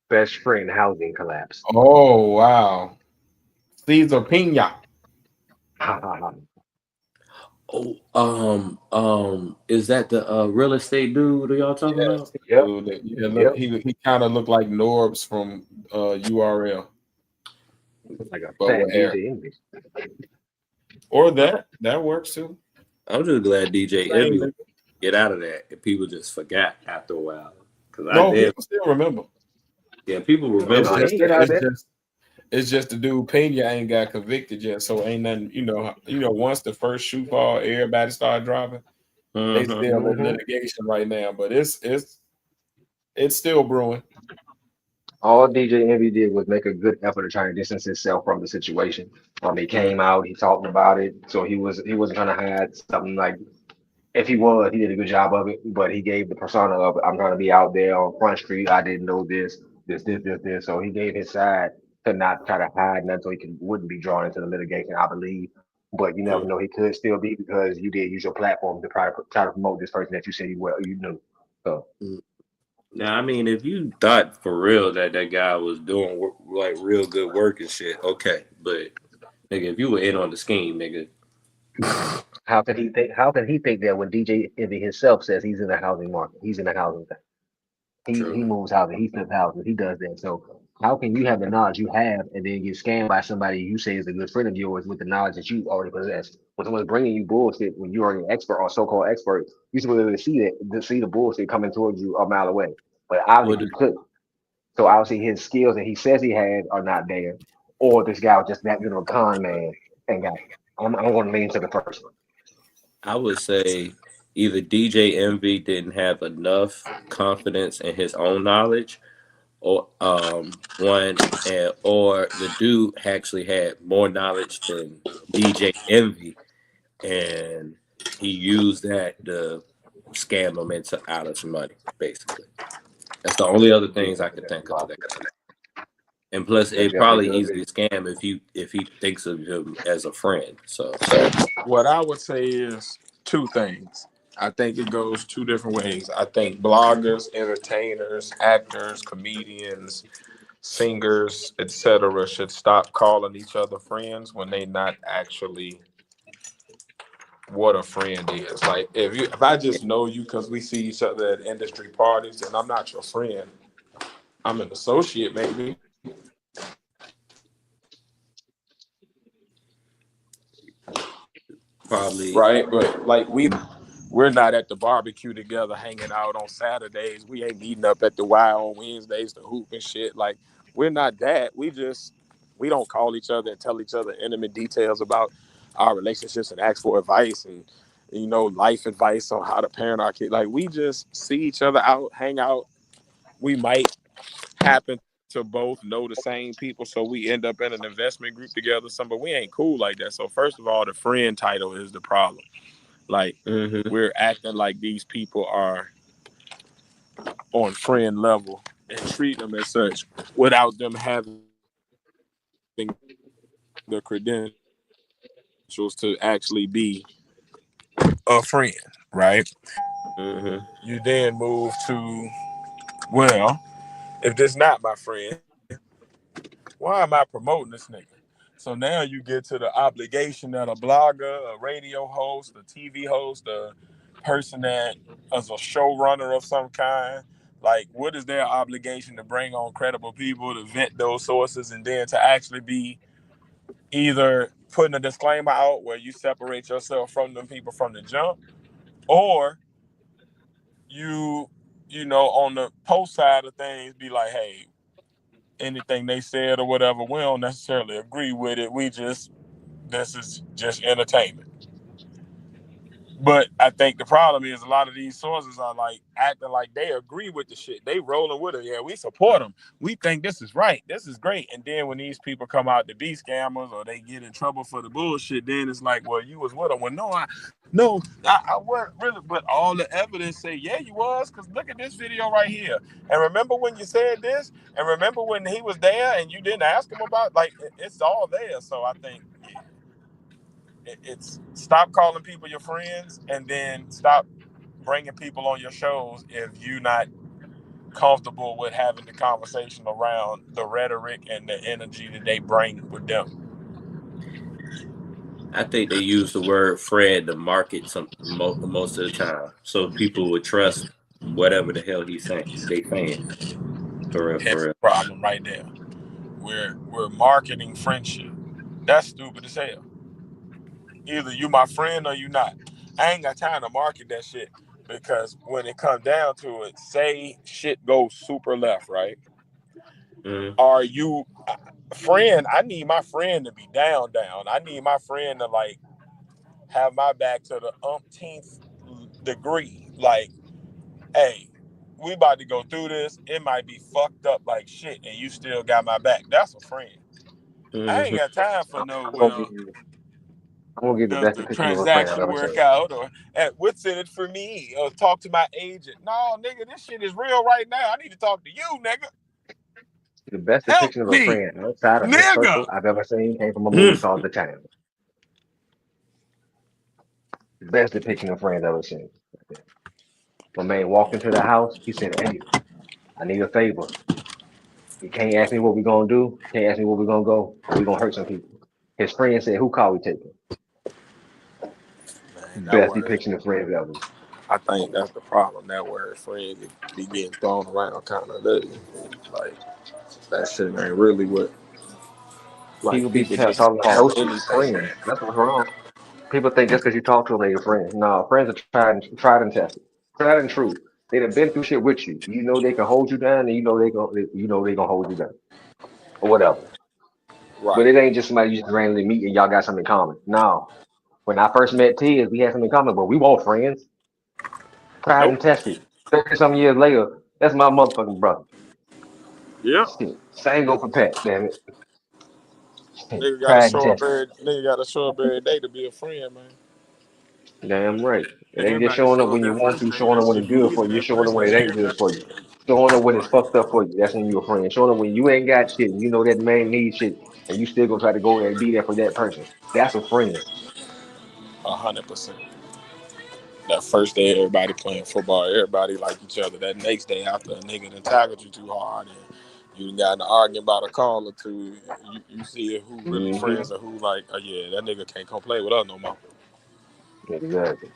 best friend housing collapse. Oh wow. Caesar Pina. Ha ha ha. Oh, is that the real estate dude that y'all talking Yes, about? Yep, dude. Yeah, look, yep. he kind of looked like Norbs from URL, Like a but fat with hair. DJ Envy. Or that works too. I'm just glad DJ Same Envy would nigga. get out of that, and people just forgot after a while. Cause I No, did, people still remember. yeah, people Oh It's no, remember he him. ain't get out of that. it's just the dude Pena ain't got convicted yet, so ain't nothing. Once the first shoe fall, everybody started dropping. They Hmm. still in Hmm. litigation right now, but it's still brewing. All DJ Envy did was make a good effort to try to distance himself from the situation. He came out, he talked about it, so he wasn't trying to hide something like. If he was, he did a good job of it, but he gave the persona of I'm trying to be out there on Front Street. I didn't know this. So he gave his side to not try to hide nothing so wouldn't be drawn into the litigation, I believe. But you never know, he could still be because you did use your platform to try to promote this person that you said you knew. So Now, I mean, if you thought for real that that guy was doing like real good work and shit, okay, but nigga, if you were in on the scheme, nigga, how can he think that when DJ Envy himself says he's in the housing market, he's in the housing thing. He true. moves houses, he flips houses, he does that. So how can you have the knowledge you have and then get scammed by somebody you say is a good friend of yours with the knowledge that you already possess? When someone's bringing you bullshit when you're already an expert or so-called expert, you should be able to see the bullshit coming towards you a mile away. But What obviously the he couldn't. So obviously his skills that he says he had are not there, or this guy was just that good of a con man and got. I'm going to lean to the first one. I would say either DJ Envy didn't have enough confidence in his own knowledge, or or the dude actually had more knowledge than DJ Envy, and he used that to scam him into out of some money, basically. That's the only other things I could think of. And plus, That's it definitely probably good. easy to scam if he thinks of him as a friend. So What I would say is two things. I think it goes two different ways. I think bloggers, entertainers, actors, comedians, singers, etc., should stop calling each other friends when they not actually what a friend is. Like if I just know you because we see each other at industry parties and I'm not your friend, I'm an associate maybe, probably right? But like we're not at the barbecue together hanging out on Saturdays. We ain't meeting up at the Y on Wednesdays to hoop and shit. Like we're not that. We don't call each other and tell each other intimate details about our relationships and ask for advice and life advice on how to parent our kid. Like we just see each other out, hang out. We might happen to both know the same people, so we end up in an investment group together. But we ain't cool like that. So first of all, the friend title is the problem. Like hmm we're acting like these people are on friend level and treat them as such without them having the credentials to actually be a friend, right? hmm You then move to, well, if this not my friend, why am I promoting this nigga? So now you get to the obligation that a blogger, a radio host, a TV host, a person that is a showrunner of some kind. Like, what is their obligation to bring on credible people to vet those sources and then to actually be either putting a disclaimer out where you separate yourself from them people from the jump, or you, on the post side of things, be like, hey, anything they said or whatever, we don't necessarily agree with it. This is just entertainment. But I think the problem is a lot of these sources are like acting like they agree with the shit. They rolling with it. Yeah, we support them. We think this is right. This is great. And then when these people come out to be scammers or they get in trouble for the bullshit, then it's like, well, you was with them. Well, I wasn't really. But all the evidence say, yeah, you was. Because look at this video right here. And remember when you said this? And remember when he was there and you didn't ask him about? Like, it's all there. So I think, yeah. It's stop calling people your friends and then stop bringing people on your shows if you're not comfortable with having the conversation around the rhetoric and the energy that they bring with them. I think they use the word friend to market most of the time, so people would trust whatever the hell he's saying. They saying for real, That's for the real. problem right there. We're marketing friendship. That's stupid as hell. Either you my friend or you not. I ain't got time to market that shit because when it comes down to it, say shit goes super left, right? Are you friend? I need my friend to be down. I need my friend to like have my back to the umpteenth degree. Like, hey, we about to go through this. It might be fucked up like shit, and you still got my back. That's a friend. I ain't got time for no I'm gonna give you, I'm gonna give the does best the depiction of a friend I've transaction ever work seen. out or what's in it for me or talk to my agent. No, nigga, this shit is real right now. I need to talk to you, nigga. The best Help depiction of a me, friend outside of this nigga. circle I've ever seen came from a movie called The Town. The best depiction of friends I've ever seen. My man walked into the house. He said, "Hey, I need a favor. You can't ask me what we're gonna do. Can't ask me where we're gonna go. Or we're gonna hurt some people." His friend said, "Who call we taking?" Man, that Best word, depiction of friends ever. I think that's the problem. That word friend be getting thrown around kind of like that shit ain't really what like People be people just talking about call no shit, anything. friends. That's what's wrong. People think just because you talk to them, they're your friend. No, friends are tried and tested, tried and true. They done been through shit with you. You know they can hold you down, and you know they gonna hold you down or whatever. But Right. it ain't just somebody you just randomly meet and y'all got something in common. No. When I first met Tiz, we had something in common, but we weren't friends. Tried Nope. and tested. 30 some years later, that's my motherfucking brother. Yeah. Shit. Same go for Pat, damn it. Shit. Nigga gotta Tried and show up tested. every nigga gotta show up every day to be a friend, man. Damn right. It ain't just Everybody showing up show up when you that want first to, day. showing That up when shit it's be good for easy you, that showing up first when it day. ain't good for you. Showing up when it's fucked up for you. That's when you a friend. Showing up when you ain't got shit and you know that man needs shit and you still gonna try to go there and be there for that person. That's a friend. 100%. That first day, everybody playing football, everybody like each other. That next day, after a nigga done tackled you too hard and you done got in an argument about a call or two, you see who really Mm-hmm. friends and who like, oh yeah, that nigga can't come play with us no more. Exactly.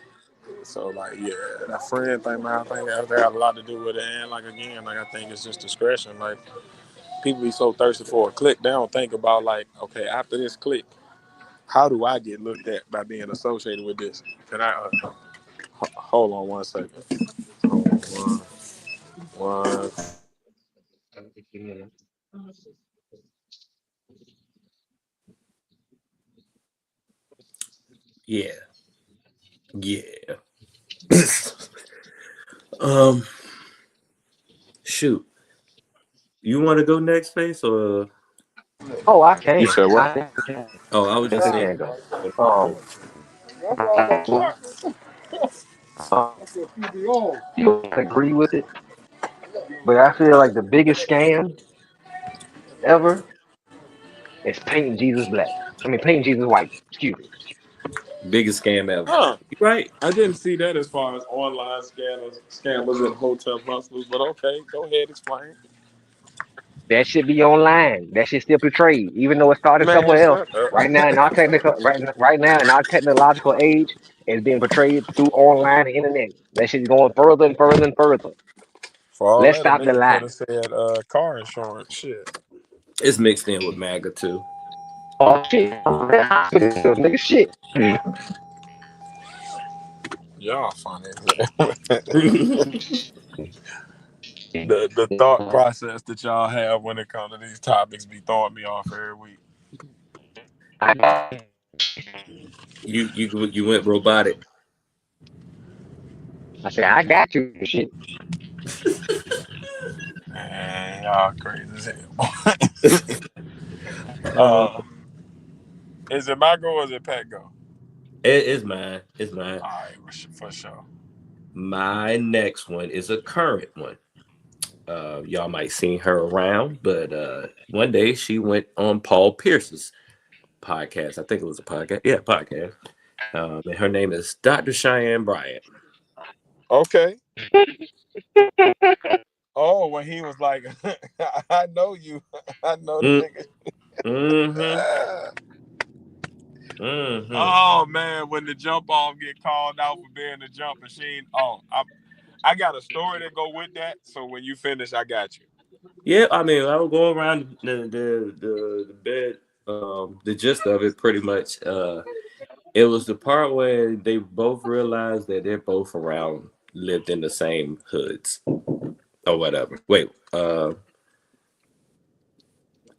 So like, yeah, that friend thing, man, I think that got a lot to do with it. And like again, like I think it's just discretion. Like people be so thirsty for a click, they don't think about like, okay, after this click, how do I get looked at by being associated with this? Can I hold on one second? Hold on one. Yeah, yeah. um, shoot. You want to go next, face or? Oh, I You can. said what? I definitely can. Oh, I I was just definitely saying. can go. Um, I agree with it, but I feel like the biggest scam ever is painting Jesus black. I mean, painting Jesus white. Excuse me. Biggest scam ever. Huh. You right. I didn't see that as far as online scammers and hotel hustlers, but okay, go ahead, explain. That should be online. That should still be portrayed, even though it started Man, somewhere else. shut up. Right now, in our right now in our technological age, it's being portrayed through online and internet. That shit's going further and further and further. For all Let's that, a stop the nigga could lie. have said car insurance. Shit. It's mixed in with MAGA too. Oh shit, nigga, shit. Y'all funny. The thought process that y'all have when it comes to these topics be throwing me off every week. You went robotic. I said, I got you. Shit. Man, y'all crazy as hell. Uh, Is it my go or is it Pat go? it's mine. It's mine. All right, for sure. My next one is a current one. Y'all might seen her around, but one day she went on Paul Pierce's podcast. I think it was a podcast. Yeah, podcast. And her name is Dr. Cheyenne Bryant. Okay. Oh, when he was like, I know you. I know the Mm, nigga. mm-hmm. Mm-hmm. Oh man, when the jump off get called out for being the jump machine. Oh, I got a story to go with that. So when you finish, I got you. Yeah, I mean, I will go around the bed. The gist of it, pretty much. It was the part where they both realized that they're both around, lived in the same hoods or whatever. Wait, and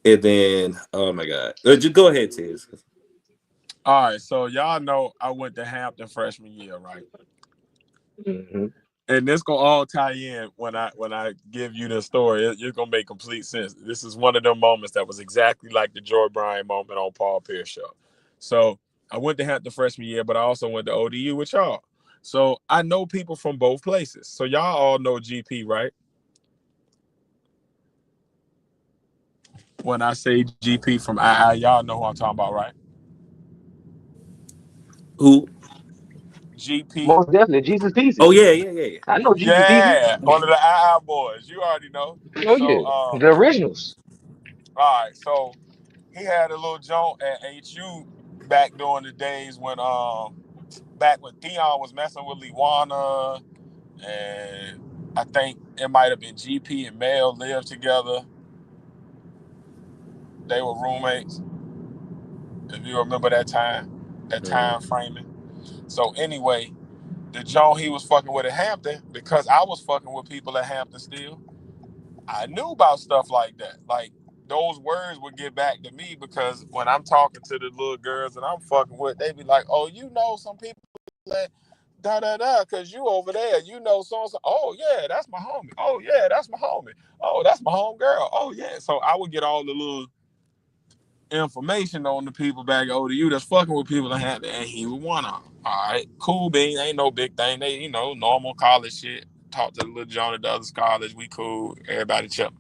then oh my god, just go ahead, Tiz. All right, so y'all know I went to Hampton freshman year, right? Mm-hmm. And this gonna all tie in when I give you the story. It's gonna make complete sense. This is one of them moments that was exactly like the Joy Bryan moment on Paul Pierce show. So I went to Hampton freshman year, but I also went to ODU with y'all. So I know people from both places. So y'all all know GP, right? When I say GP from y'all know who I'm talking about, right? Who? GP. Most definitely, Jesus Oh Pieces. yeah. I know Jesus Pieces. Yeah, one of the boys. You already know. Oh So yeah, the originals. all right, so he had a little joint at HU back during the days when back when Theon was messing with Liwana, and I think it might have been GP and Mel lived together. They were roommates. If you remember that time framing. So anyway, the joint he was fucking with at Hampton, because I was fucking with people at Hampton still, I knew about stuff like that. Like those words would get back to me because when I'm talking to the little girls that I'm fucking with, they be like, "Oh, you know some people that da da da, cause you over there, you know so and so. Oh yeah, that's my homie. Oh yeah, that's my homie. Oh, that's my home girl. Oh yeah." So I would get all the little information on the people back at ODU that's fucking with people that had, and he was one of them. All right, cool beans, ain't no big thing. They, normal college shit. Talk to the little John at the other college. We cool. Everybody chill.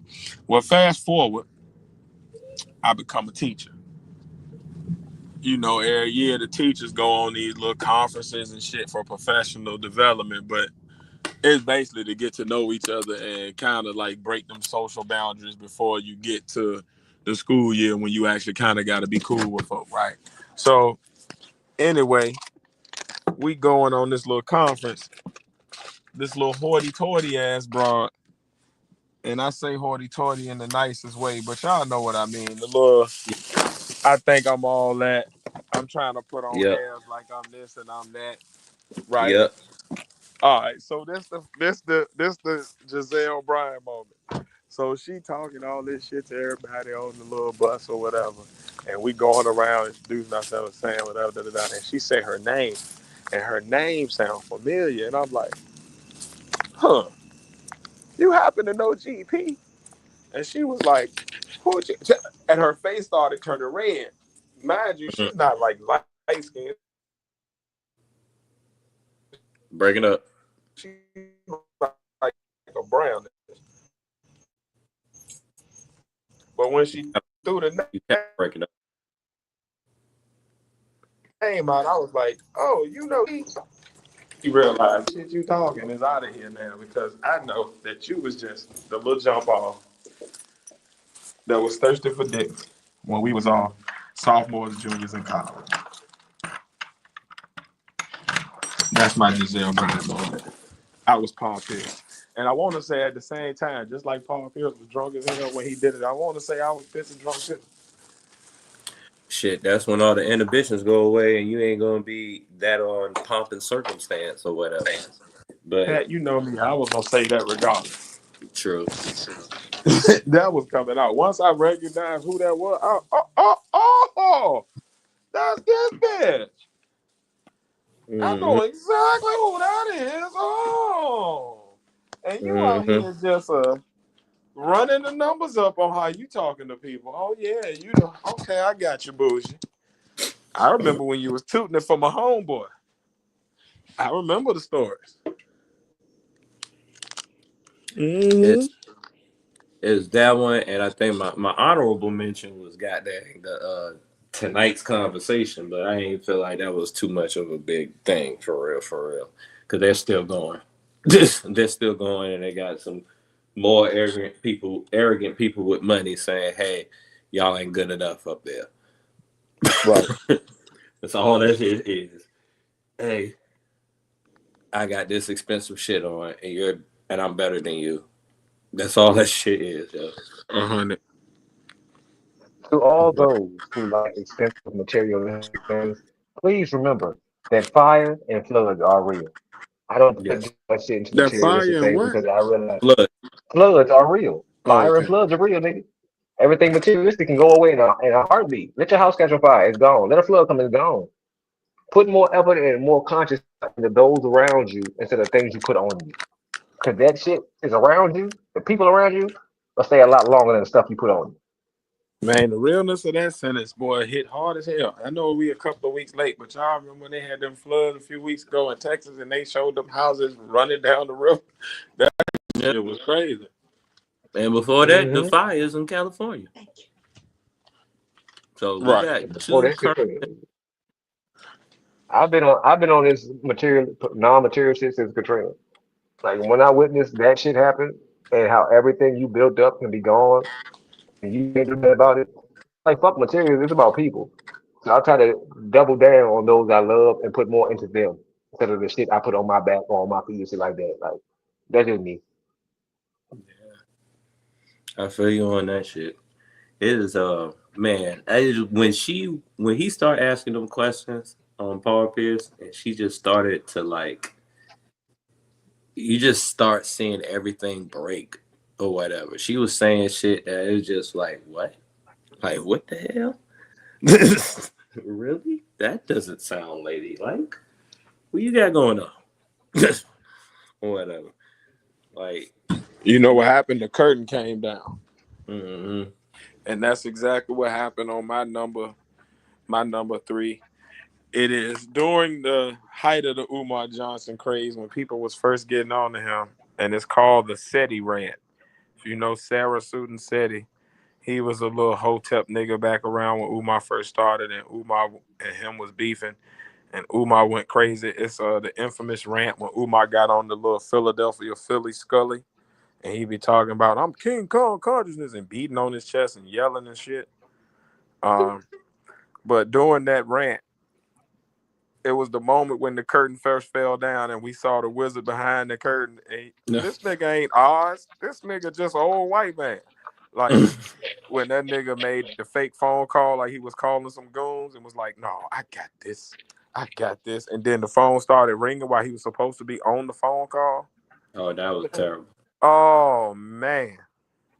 Well, fast forward, I become a teacher. Every year the teachers go on these little conferences and shit for professional development, but it's basically to get to know each other and kind of like break them social boundaries before you get to the school year when you actually kind of got to be cool with folk, right? So anyway, we going on this little conference, this little hoity-toity ass broad, and I say hoity-toity in the nicest way, but y'all know what I mean. The little, I think I'm all that. I'm trying to put on Yep. airs like I'm this and I'm that, right? Yep. All right, so this the Giselle Bryan moment. So she talking all this shit to everybody on the little bus or whatever, and we going around introducing ourselves, saying whatever, and she say her name, and her name sound familiar, and I'm like, huh, you happen to know GP? And she was like, who? And her face started turning red. Mind you, Mhm. she's not like light skinned. Breaking up. She's like a brown. But when she threw the You kept breaking up. name out, I was like, oh, He realized, shit, you talking is out of here now because I know that you was just the little jump off that was thirsty for dick when we was all sophomores, juniors in college. That's my Giselle Bryant moment. I was Paul Pierce. And I want to say at the same time, just like Paul Pierce was drunk as hell when he did it, I want to say I was pissed and drunk too. Shit, that's when all the inhibitions go away and you ain't gonna be that on pomp and circumstance or whatever. But Pat, you know me, I was going to say that regardless. true. That was coming out. Once I recognized who that was, that's this bitch. I know exactly who that is. Oh. And you out here just running the numbers up on how you talking to people. Oh, yeah, you know. Okay, I got you, bougie. I remember when you was tooting it for my homeboy. I remember the stories. It's that one, and I think my honorable mention was goddamn the tonight's conversation, but I ain't feel like that was too much of a big thing for real, because they're still going. They're still going, and they got some more arrogant people with money saying, "Hey, y'all ain't good enough up there." Right. That's all that shit is. Hey, I got this expensive shit on, and I'm better than you. That's all that shit is, yo. 100. To all those who like expensive materialistic things, please remember that fire and floods are real. I don't put Yes. too much shit into That materialistic fire and things what? because I realize Flood. floods are real. Oh, Fire and okay. floods are real, nigga. Everything materialistic can go away in a heartbeat. Let your house catch on fire, it's gone. Let a flood come, it's gone. Put more effort and more conscious into those around you instead of things you put on you. Because that shit is around you, the people around you will stay a lot longer than the stuff you put on you. Man, the realness of that sentence, boy, hit hard as hell. I know we a couple of weeks late, but y'all remember when they had them floods a few weeks ago in Texas and they showed them houses running down the river? That Yeah. shit was crazy. And before that, the fires in California. So we Right. got Boy, two that shit current. crazy. I've been on this material non-material shit since Katrina. Like when I witnessed that shit happen and how everything you built up can be gone and you can't do nothing about it. Like fuck materials, it's about people. So I try to double down on those I love and put more into them instead of the shit I put on my back or on my feet and shit like that. Like that's just me. I feel you on that shit. It is man. When he started asking them questions on Paul Pierce, and she just started to like, you just start seeing everything break or whatever. She was saying shit that is just like, what? Like, what the hell? Really? That doesn't sound ladylike. What you got going on? Or whatever. Like, You know what happened? The curtain came down. mm-hmm. And that's exactly what happened on my number three. It is during the height of the Umar Johnson craze when people was first getting on to him, and it's called the SETI rant. If you know Sarah Suden SETI, he was a little hotep nigga back around when Umar first started, and Umar and him was beefing, and Umar went crazy. It's the infamous rant when Umar got on the little Philadelphia Philly Scully, and he be talking about I'm King Kong consciousness and beating on his chest and yelling and shit. But during that rant, it was the moment when the curtain first fell down and we saw the wizard behind the curtain. And No. this nigga ain't Oz. This nigga just an old white man. Like when that nigga made the fake phone call, like he was calling some goons and was like, "No, I got this. I got this." And then the phone started ringing while he was supposed to be on the phone call. Oh, that was terrible. Oh man,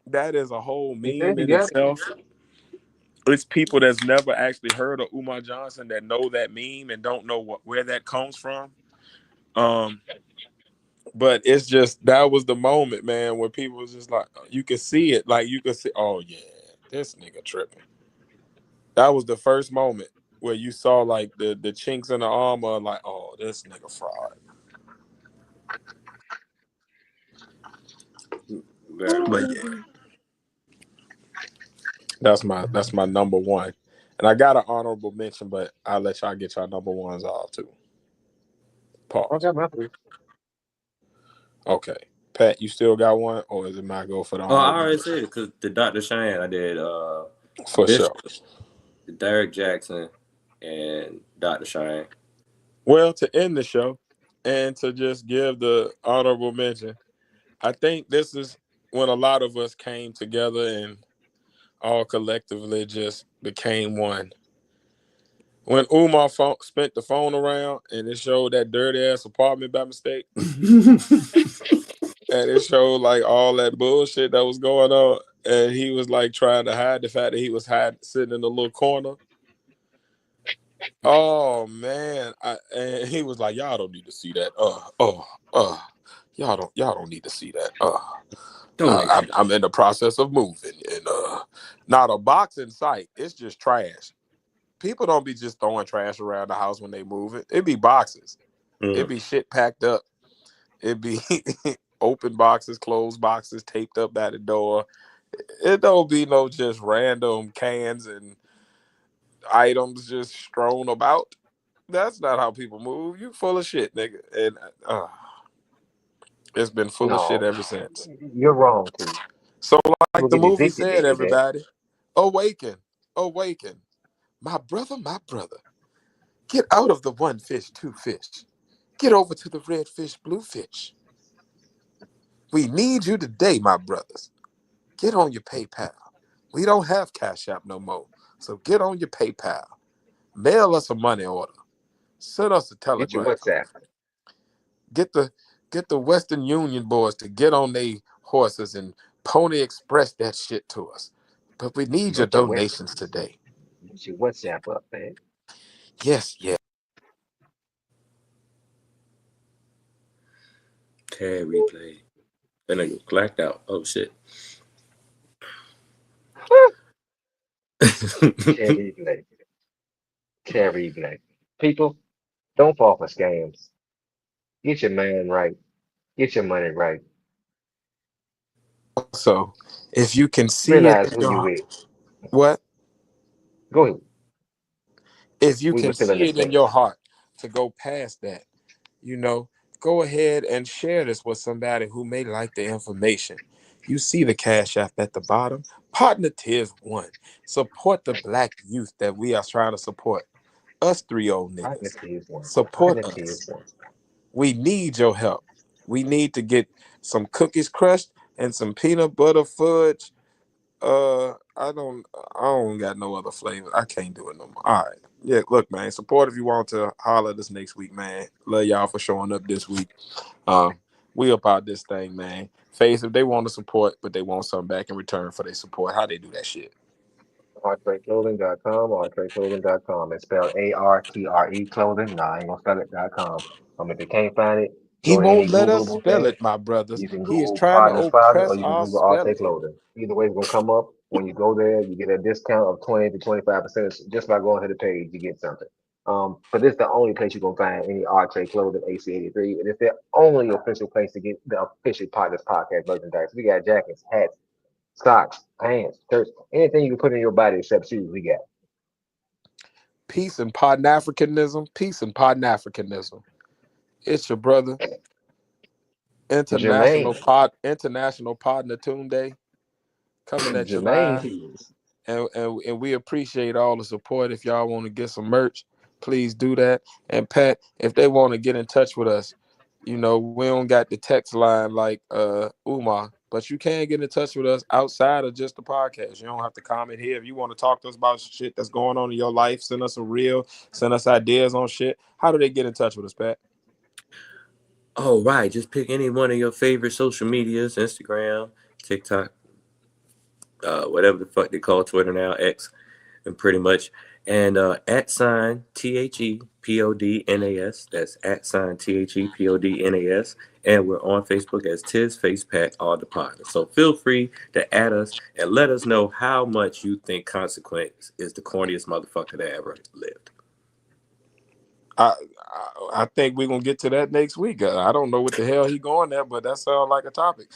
that is a whole He said meme he in got it. itself. It's people that's never actually heard of Umar Johnson that know that meme and don't know where that comes from. But it's just that was the moment, man, where people was just like, you could see it, like you could see, oh yeah, this nigga tripping. That was the first moment where you saw like the chinks in the armor, like, oh, this nigga fraud. Very But much. yeah, that's my number one. And I got an honorable mention, but I'll let y'all get y'all number ones off too. I Pause. got my three. Okay. Pat, you still got one, or is it my go for the Oh, I honorable already mention? said it because the Dr. Cheyenne, I did For sure. Bishop, Derek Jackson, and Dr. Cheyenne. Well, to end the show and to just give the honorable mention, I think this is when a lot of us came together and all collectively just became one. When Umar spent the phone around and it showed that dirty ass apartment by mistake, and it showed like all that bullshit that was going on, and he was like trying to hide the fact that he was sitting in the little corner. Oh man, and he was like, "Y'all don't need to see that. Y'all don't need to see that. Donation. I'm in the process of moving, and not a box in sight. It's just trash. People don't be just throwing trash around the house when they move it. It be boxes. It be shit packed up. It be open boxes, closed boxes, taped up by the door. It don't be no just random cans and items just strewn about. That's not how people move. You full of shit, nigga. And it's been full of shit No, ever since. you're wrong, too. So People like the get movie evicted said, they do that. everybody, awaken, awaken. My brother, get out of the one fish, two fish. Get over to the red fish, blue fish. We need you today, my brothers. Get on your PayPal. We don't have Cash App no more. So get on your PayPal. Mail us a money order. Send us a Get your telegram. WhatsApp. Get the Western Union boys to get on their horses and Pony Express that shit to us. But we need your Get your West, donations today. get your WhatsApp up, man. Yes, yes. Tab replay. Then I get blacked out. Oh shit. Terry Blake. Terry Blake. People, don't fall for scams. Get your man right. Get your money right. So if you can see it Realize in who you your with. what? Go ahead. If you We were can still in see the it in space. your heart to go past that, you know, go ahead and share this with somebody who may like the information. You see the Cash App at the bottom. Partner Tiers 1. Support the black youth that we are trying to support. Us three old niggas. Partner is one. Support Partner is us. one. We need your help. We need to get some cookies crushed and some peanut butter fudge. I don't got no other flavor. I can't do it no more. All right. Yeah, look, man. Support if you want to holler this next week, man. Love y'all for showing up this week. We about this thing, man. Face if they want to support, but they want something back in return for their support. How they do that shit? ArtTradeClothing.com, ArtTradeClothing.com. It's spelled ARTRE clothing. Nah, I ain't gonna spell it.com. If you can't find it, He go to any won't let us Googleable spell thing. it, my brothers. You can He is Google trying to Partners Closet or oppress you can our Google Art Take spelling. Clothing. Either way, it's gonna come up. When you go there, you get a discount of 20 to 25% just by going to the page. You get something. But this is the only place you're gonna find any Art Trade Clothing AC83, and it's the only official place to get the official Partners Podcast merchandise. We got jackets, hats, socks, pants, shirts, anything you can put in your body except shoes. We got. Peace and Pan Africanism. Peace and Pan Africanism. It's your brother, Jermaine, International Partner Day, coming at you Jermaine live. Hughes. And we appreciate all the support. If y'all want to get some merch, please do that. And Pat, if they want to get in touch with us, we don't got the text line like Umar, but you can get in touch with us outside of just the podcast. You don't have to comment here. If you want to talk to us about shit that's going on in your life, send us a reel, send us ideas on shit. How do they get in touch with us, Pat? Oh, right. Just pick any one of your favorite social medias, Instagram, TikTok, whatever the fuck they call Twitter now, X, and pretty much. And at sign THEPODNAS. That's at sign THEPODNAS. And we're on Facebook as Tiz Face Pat All the Partners. So feel free to add us and let us know how much you think Consequence is the corniest motherfucker that ever lived. I think we're gonna get to that next week. I don't know what the hell he going there, but that sounds like a topic.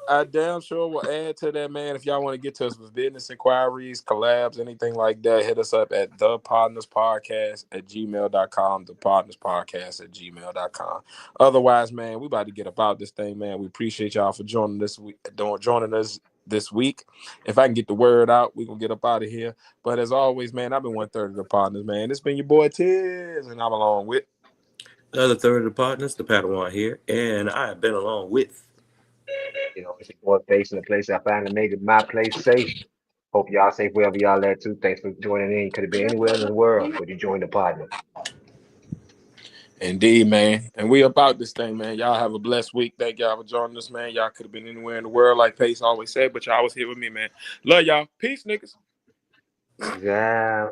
I damn sure will add to that, man. If y'all want to get to us with business inquiries, collabs, anything like that, hit us up at thepodnaspodcast@gmail.com, thepodnaspodcast@gmail.com. Otherwise, man, we about to get about this thing, man. We appreciate y'all for joining us this week. If I can get the word out, we're gonna get up out of here. But as always, man, I've been 1/3 of the partners, man. It's been your boy Tiz, and I'm along with The other third of the partners, the Padawan here, and I have been along with. It's your boy Face in the place. I finally made it my place safe. Hope y'all safe wherever y'all at too. Thanks for joining in. You could have been anywhere in the world, but you joined the partner. Indeed, man. And we about this thing, man. Y'all have a blessed week. Thank y'all for joining us, man. Y'all could have been anywhere in the world, like Pace always said, but y'all was here with me, man. Love y'all. Peace, niggas. Yeah.